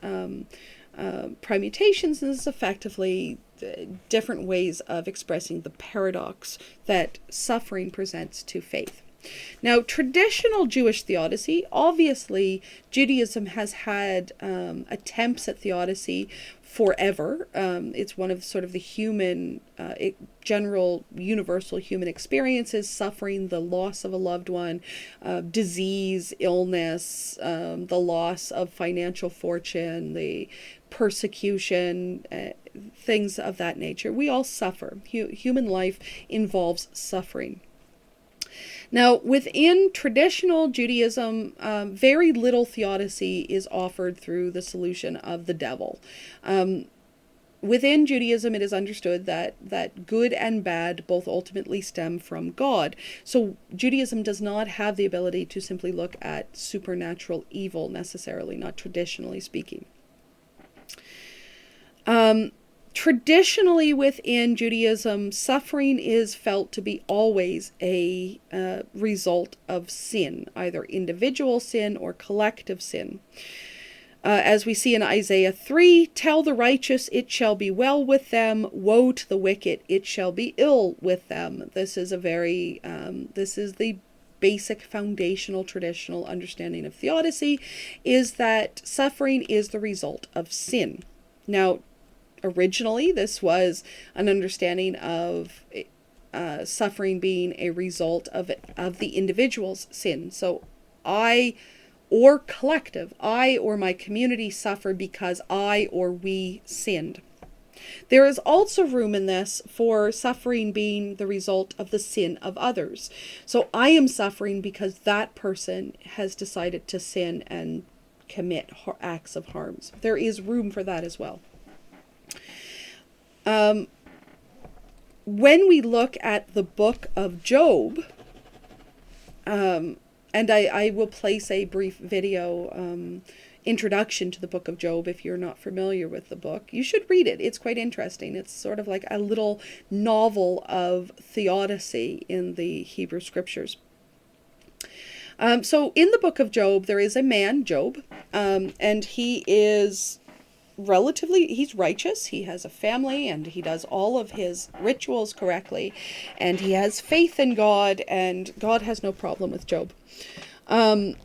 permutations, and this is effectively different ways of expressing the paradox that suffering presents to faith. Now, traditional Jewish theodicy, obviously Judaism has had attempts at theodicy forever. It's one of sort of the human, general, universal human experiences: suffering, the loss of a loved one, disease, illness, the loss of financial fortune, the persecution, things of that nature. We all suffer. Human life involves suffering. Now, within traditional Judaism, very little theodicy is offered through the solution of the devil. Within Judaism, it is understood that good and bad both ultimately stem from God. So Judaism does not have the ability to simply look at supernatural evil necessarily, not traditionally speaking. Traditionally within Judaism, suffering is felt to be always a result of sin, either individual sin or collective sin. As we see in Isaiah 3, "Tell the righteous, it shall be well with them. Woe to the wicked, it shall be ill with them." This is this is the basic foundational traditional understanding of theodicy, is that suffering is the result of sin. Now, originally, this was an understanding of suffering being a result of the individual's sin. So I or my community suffer because I or we sinned. There is also room in this for suffering being the result of the sin of others. So I am suffering because that person has decided to sin and commit acts of harms. There is room for that as well. When we look at the book of Job, and I will place a brief video introduction to the book of Job. If you're not familiar with the book, you should read it. It's quite interesting. It's sort of like a little novel of theodicy in the Hebrew scriptures. So in the book of Job, there is a man, Job, and he's righteous, he has a family, and he does all of his rituals correctly, and he has faith in God, and God has no problem with Job. And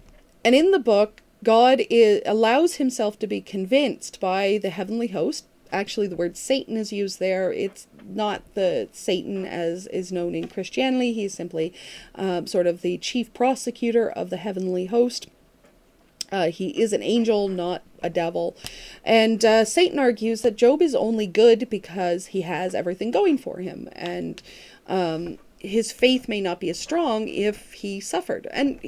in the book, God allows himself to be convinced by the heavenly host. Actually, the word Satan is used there. It's not the Satan as is known in Christianity. He's simply sort of the chief prosecutor of the heavenly host. He is an angel, not a devil. And Satan argues that Job is only good because he has everything going for him. And his faith may not be as strong if he suffered. And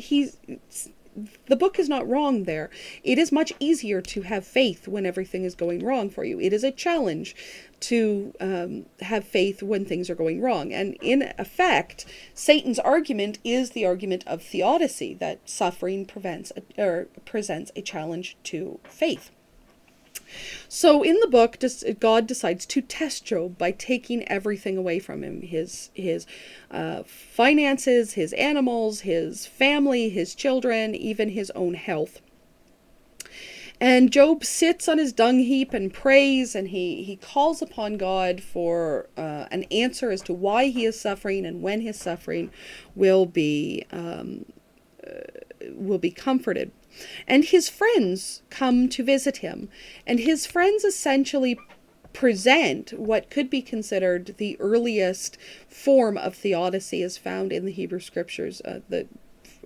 the book is not wrong there. It is much easier to have faith when everything is going wrong for you. It is a challenge to have faith when things are going wrong. And in effect, Satan's argument is the argument of theodicy, that suffering presents a challenge to faith. So in the book, God decides to test Job by taking everything away from him. His finances, his animals, his family, his children, even his own health. And Job sits on his dung heap and prays, and he calls upon God for an answer as to why he is suffering and when his suffering will be comforted. And his friends come to visit him, and his friends essentially present what could be considered the earliest form of theodicy as found in the Hebrew scriptures, the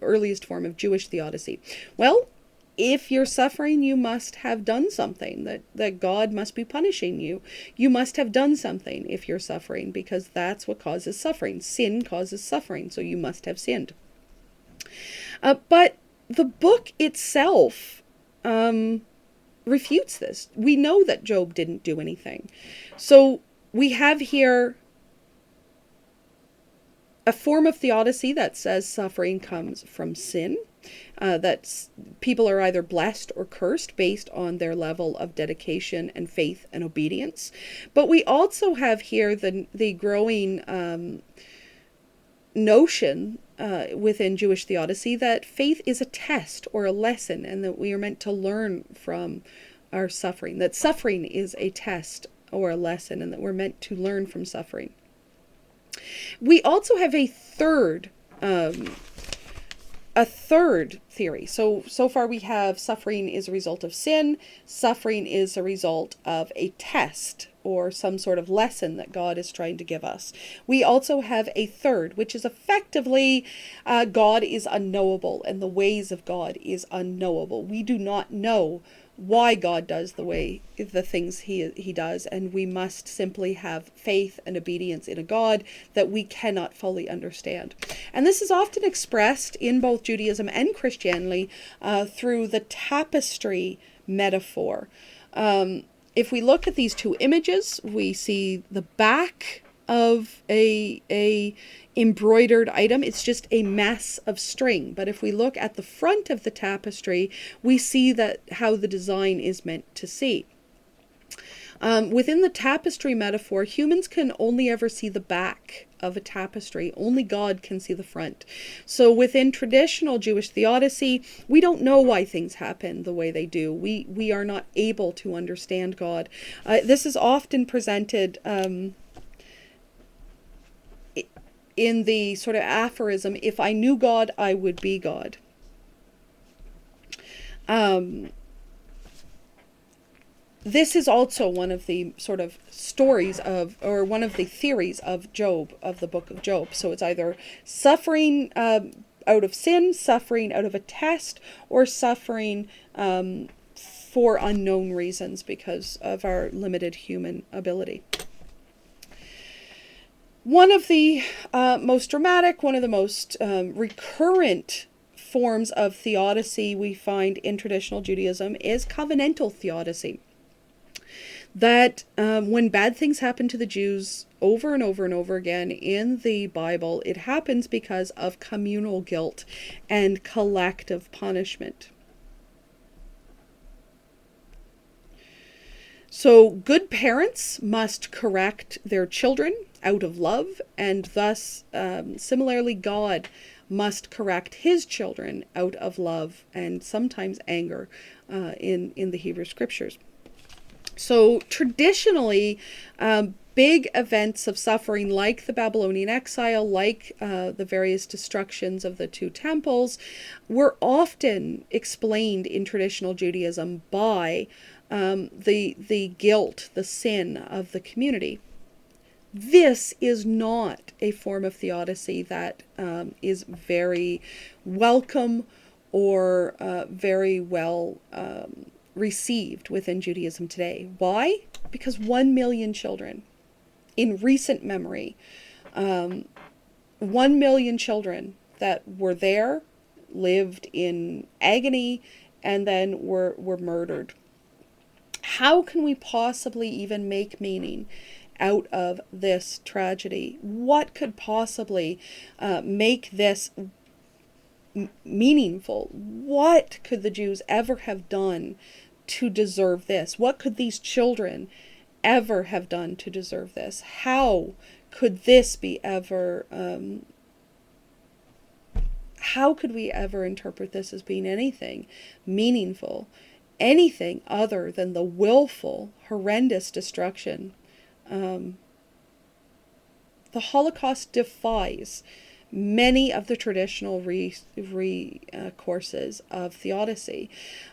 earliest form of Jewish theodicy. Well, if you're suffering, you must have done something, that God must be punishing you. You must have done something if you're suffering, because that's what causes suffering. Sin causes suffering, so you must have sinned. But the book itself refutes this. We know that Job didn't do anything. So we have here a form of theodicy that says suffering comes from sin, that people are either blessed or cursed based on their level of dedication and faith and obedience. But we also have here the growing notion within Jewish theodicy that faith is a test or a lesson, and that we are meant to learn from our suffering, that suffering is a test or a lesson, and that we're meant to learn from suffering. We also have a third theory. So far we have suffering is a result of sin, suffering is a result of a test or some sort of lesson that God is trying to give us. We also have a third, which is effectively God is unknowable, and the ways of God is unknowable. We do not know why God does the things he does, and we must simply have faith and obedience in a God that we cannot fully understand. And this is often expressed in both Judaism and Christianity through the tapestry metaphor. If we look at these two images, we see the back of a embroidered item. It's just a mass of string. But if we look at the front of the tapestry, we see that how the design is meant to see. Within the tapestry metaphor, humans can only ever see the back of a tapestry. Only God can see the front. So within traditional Jewish theodicy, we don't know why things happen the way they do. We are not able to understand God. This is often presented in the sort of aphorism, if I knew God, I would be God. This is also one of the sort of stories of, or one of the theories of Job, of the book of Job. So it's either suffering out of sin, suffering out of a test, or suffering for unknown reasons because of our limited human ability. One of the most dramatic, one of the most recurrent forms of theodicy we find in traditional Judaism is covenantal theodicy. That when bad things happen to the Jews over and over and over again in the Bible, it happens because of communal guilt and collective punishment. So good parents must correct their children out of love, and thus, similarly, God must correct his children out of love and sometimes anger in the Hebrew scriptures. So traditionally, big events of suffering like the Babylonian exile, like the various destructions of the two temples, were often explained in traditional Judaism by the guilt, the sin of the community. This is not a form of theodicy that is very welcome or very well received within Judaism today. Why? Because 1 million children in recent memory, 1 million children that were there, lived in agony, and then were murdered. How can we possibly even make meaning out of this tragedy? What could possibly make this meaningful? What could the Jews ever have done to deserve this? What could these children ever have done to deserve this? How could this be ever, how could we ever interpret this as being anything meaningful, anything other than the willful, horrendous destruction? The Holocaust defies many of the traditional courses of theodicy.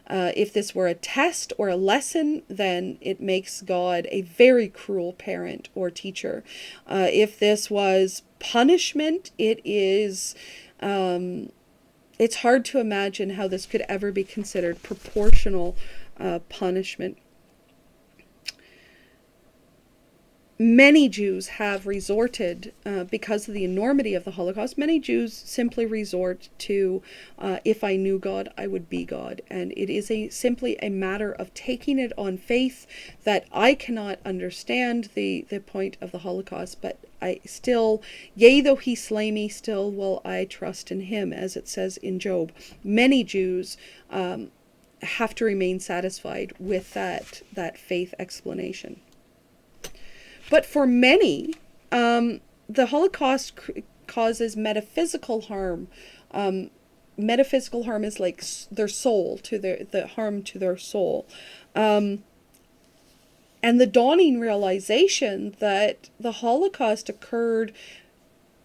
If this were a test or a lesson, then it makes God a very cruel parent or teacher. If this was punishment, it is... it's hard to imagine how this could ever be considered proportional punishment. Many Jews have resorted, because of the enormity of the Holocaust, many Jews simply resort to, if I knew God, I would be God. And it is simply a matter of taking it on faith that I cannot understand the point of the Holocaust, but I still, yea, though he slay me, still will I trust in him, as it says in Job. Many Jews have to remain satisfied with that faith explanation. But for many, the Holocaust causes metaphysical harm. Metaphysical harm is like their soul, to the harm to their soul. And the dawning realization that the Holocaust occurred,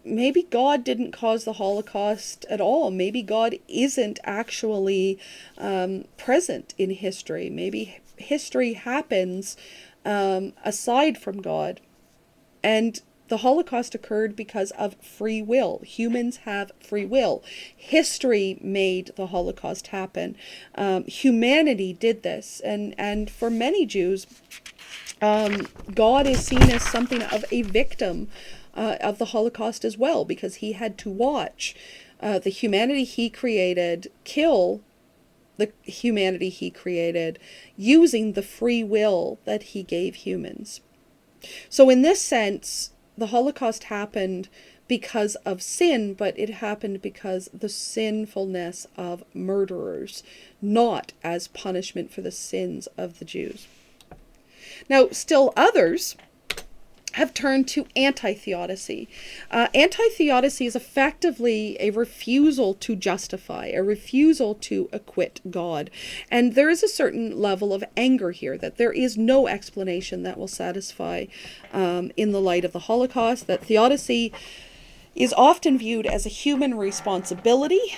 maybe God didn't cause the Holocaust at all. Maybe God isn't actually present in history. Maybe history happens aside from God. And the Holocaust occurred because of free will. Humans have free will. History made the Holocaust happen. Humanity did this. And for many Jews, God is seen as something of a victim of the Holocaust as well, because he had to watch the humanity he created kill the humanity he created using the free will that he gave humans. So in this sense, the Holocaust happened because of sin, but it happened because the sinfulness of murderers, not as punishment for the sins of the Jews. Now, still others have turned to anti-theodicy. Anti-theodicy is effectively a refusal to justify, a refusal to acquit God. And there is a certain level of anger here, that there is no explanation that will satisfy in the light of the Holocaust, that theodicy is often viewed as a human responsibility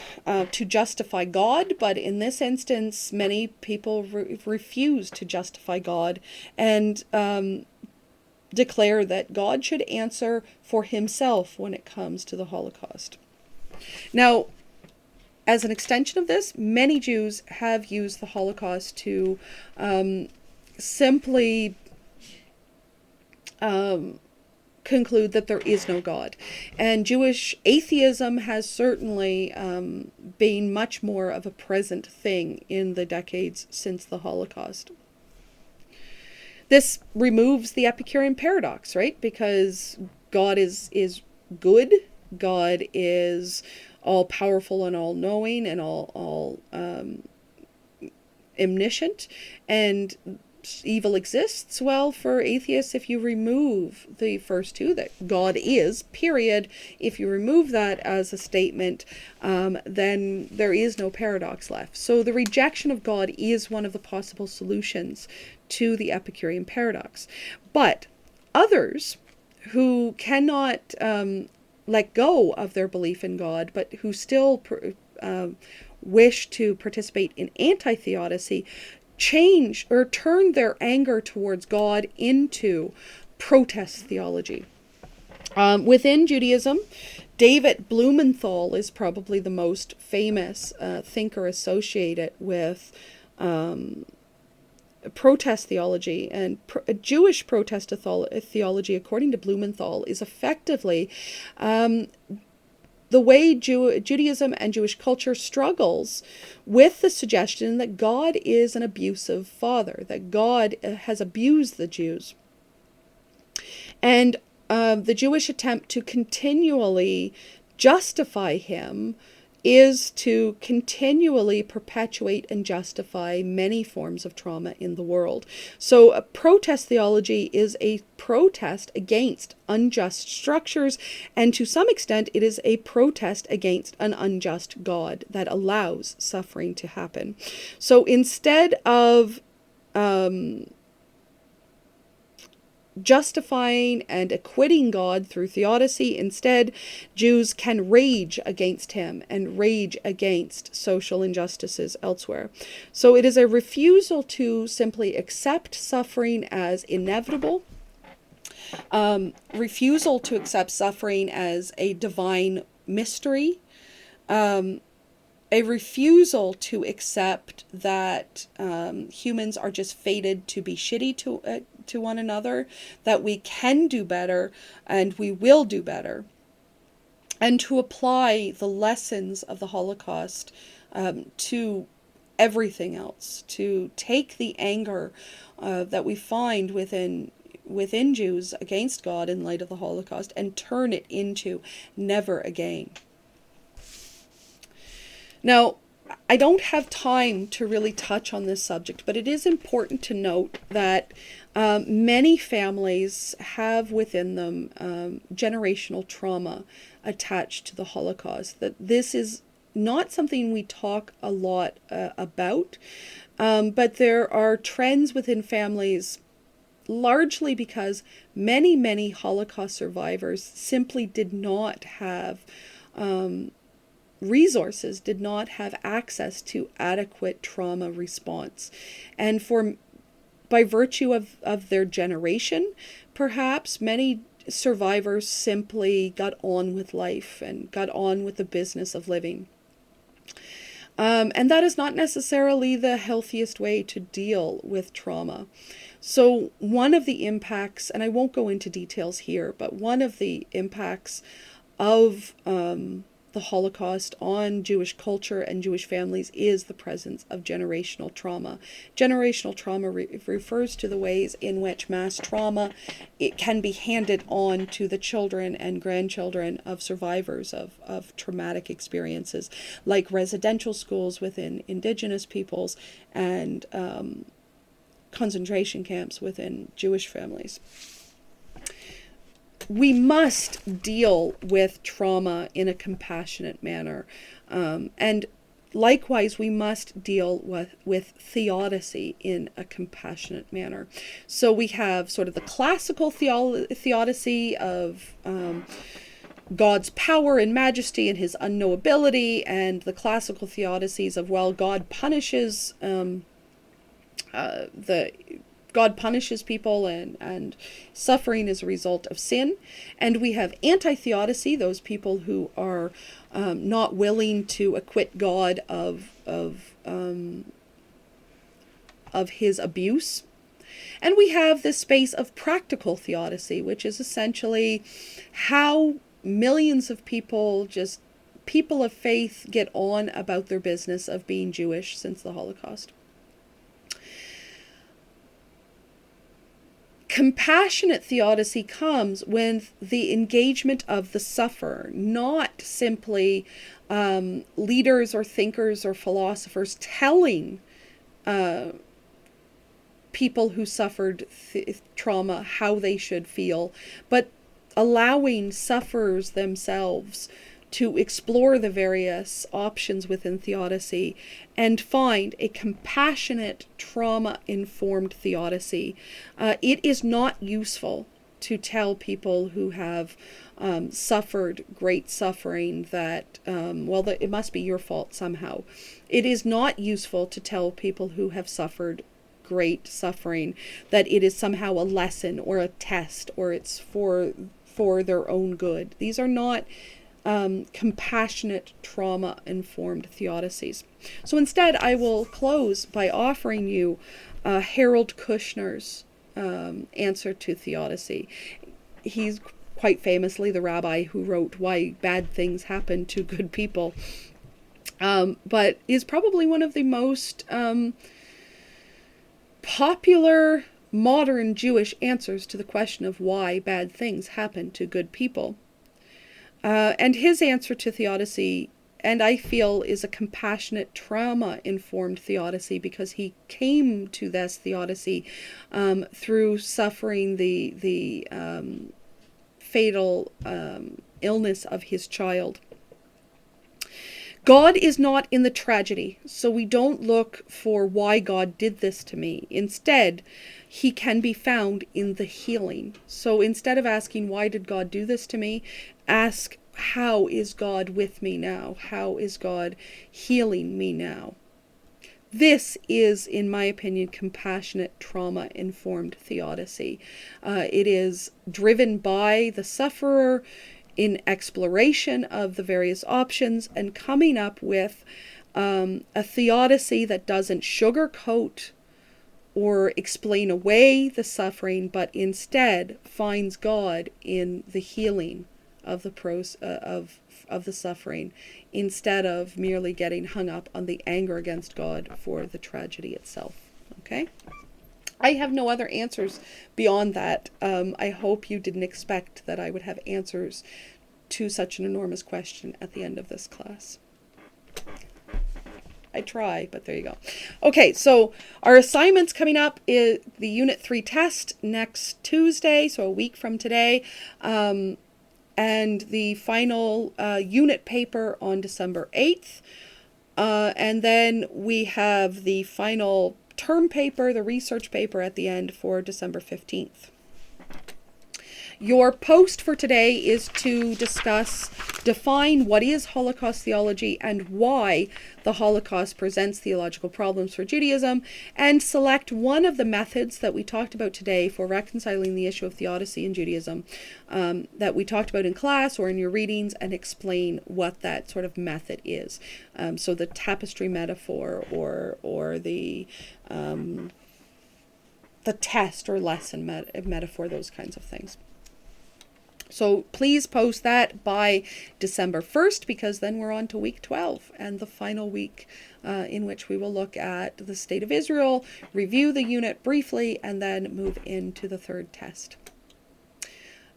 to justify God, but in this instance, many people refuse to justify God and declare that God should answer for himself when it comes to the Holocaust. Now, as an extension of this, many Jews have used the Holocaust to simply conclude that there is no God. And Jewish atheism has certainly been much more of a present thing in the decades since the Holocaust. This removes the Epicurean paradox, right? Because God is good, God is all-powerful and all-knowing and all omniscient, and evil exists? Well, for atheists, if you remove the first two, that God is, period, if you remove that as a statement, then there is no paradox left. So the rejection of God is one of the possible solutions to the Epicurean paradox. But others who cannot let go of their belief in God, but who still wish to participate in anti-theodicy, change or turn their anger towards God into protest theology. Within Judaism, David Blumenthal is probably the most famous thinker associated with protest theology. And Jewish protest theology, according to Blumenthal, is effectively the way Judaism and Jewish culture struggles with the suggestion that God is an abusive father, that God has abused the Jews. And the Jewish attempt to continually justify him is to continually perpetuate and justify many forms of trauma in the world. So a protest theology is a protest against unjust structures, and to some extent it is a protest against an unjust God that allows suffering to happen. So instead of justifying and acquitting God through theodicy, instead, Jews can rage against him and rage against social injustices elsewhere. So it is a refusal to simply accept suffering as inevitable, refusal to accept suffering as a divine mystery, a refusal to accept that humans are just fated to be shitty to one another, that we can do better and we will do better, and to apply the lessons of the Holocaust to everything else, to take the anger that we find within Jews against God in light of the Holocaust and turn it into never again. Now, I don't have time to really touch on this subject, but it is important to note that many families have within them generational trauma attached to the Holocaust. That this is not something we talk a lot about, but there are trends within families, largely because many Holocaust survivors simply did not have resources, did not have access to adequate trauma response. And by virtue of their generation, perhaps many survivors simply got on with life and got on with the business of living. And that is not necessarily the healthiest way to deal with trauma. So one of the impacts, and I won't go into details here, but one of the impacts of the Holocaust on Jewish culture and Jewish families is the presence of generational trauma. Generational trauma refers to the ways in which mass trauma it can be handed on to the children and grandchildren of survivors of traumatic experiences, like residential schools within indigenous peoples and concentration camps within Jewish families. We must deal with trauma in a compassionate manner. And likewise, we must deal with theodicy in a compassionate manner. So we have sort of the classical theodicy of God's power and majesty and his unknowability, and the classical theodicies of, well, God punishes God punishes people and suffering is a result of sin. And we have anti-theodicy, those people who are not willing to acquit God of his abuse. And we have this space of practical theodicy, which is essentially how millions of people, just people of faith, get on about their business of being Jewish since the Holocaust. Compassionate theodicy comes with the engagement of the sufferer, not simply leaders or thinkers or philosophers telling people who suffered trauma how they should feel, but allowing sufferers themselves to explore the various options within theodicy and find a compassionate, trauma-informed theodicy. It is not useful to tell people who have suffered great suffering that, it must be your fault somehow. It is not useful to tell people who have suffered great suffering that it is somehow a lesson or a test or it's for their own good. These are not compassionate, trauma-informed theodicies. So instead, I will close by offering you Harold Kushner's answer to theodicy. He's quite famously the rabbi who wrote Why Bad Things Happen to Good People, but is probably one of the most popular modern Jewish answers to the question of why bad things happen to good people. And his answer to theodicy, and I feel, is a compassionate, trauma-informed theodicy, because he came to this theodicy through suffering the fatal illness of his child. God is not in the tragedy, so we don't look for why God did this to me. Instead, he can be found in the healing. So instead of asking, why did God do this to me? Ask, how is God with me now? How is God healing me now? This is, in my opinion, compassionate, trauma-informed theodicy. It is driven by the sufferer in exploration of the various options and coming up with a theodicy that doesn't sugarcoat or explain away the suffering, but instead finds God in the healing of the of the suffering, instead of merely getting hung up on the anger against God for the tragedy itself. Okay? I have no other answers beyond that. I hope you didn't expect that I would have answers to such an enormous question at the end of this class. I try, but there you go. Okay, so our assignments coming up is the Unit 3 test next Tuesday, so a week from today, and the final unit paper on December 8th. And then we have the final term paper, the research paper at the end for December 15th. Your post for today is to define what is Holocaust theology and why the Holocaust presents theological problems for Judaism, and select one of the methods that we talked about today for reconciling the issue of theodicy in Judaism that we talked about in class or in your readings, and explain what that sort of method is. So the tapestry metaphor or the test or lesson metaphor, those kinds of things. So please post that by December 1st, because then we're on to week 12 and the final week in which we will look at the state of Israel, review the unit briefly, and then move into the third test.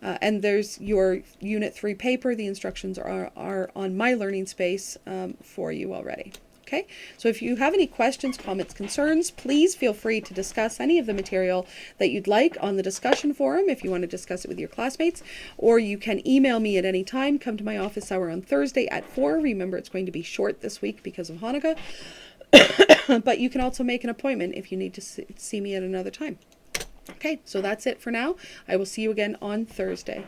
And there's your Unit 3 paper. The instructions are on my learning space for you already. Okay, so if you have any questions, comments, concerns, please feel free to discuss any of the material that you'd like on the discussion forum if you want to discuss it with your classmates, or you can email me at any time. Come to my office hour on Thursday at 4. Remember, it's going to be short this week because of Hanukkah, but you can also make an appointment if you need to see me at another time. Okay, so that's it for now. I will see you again on Thursday.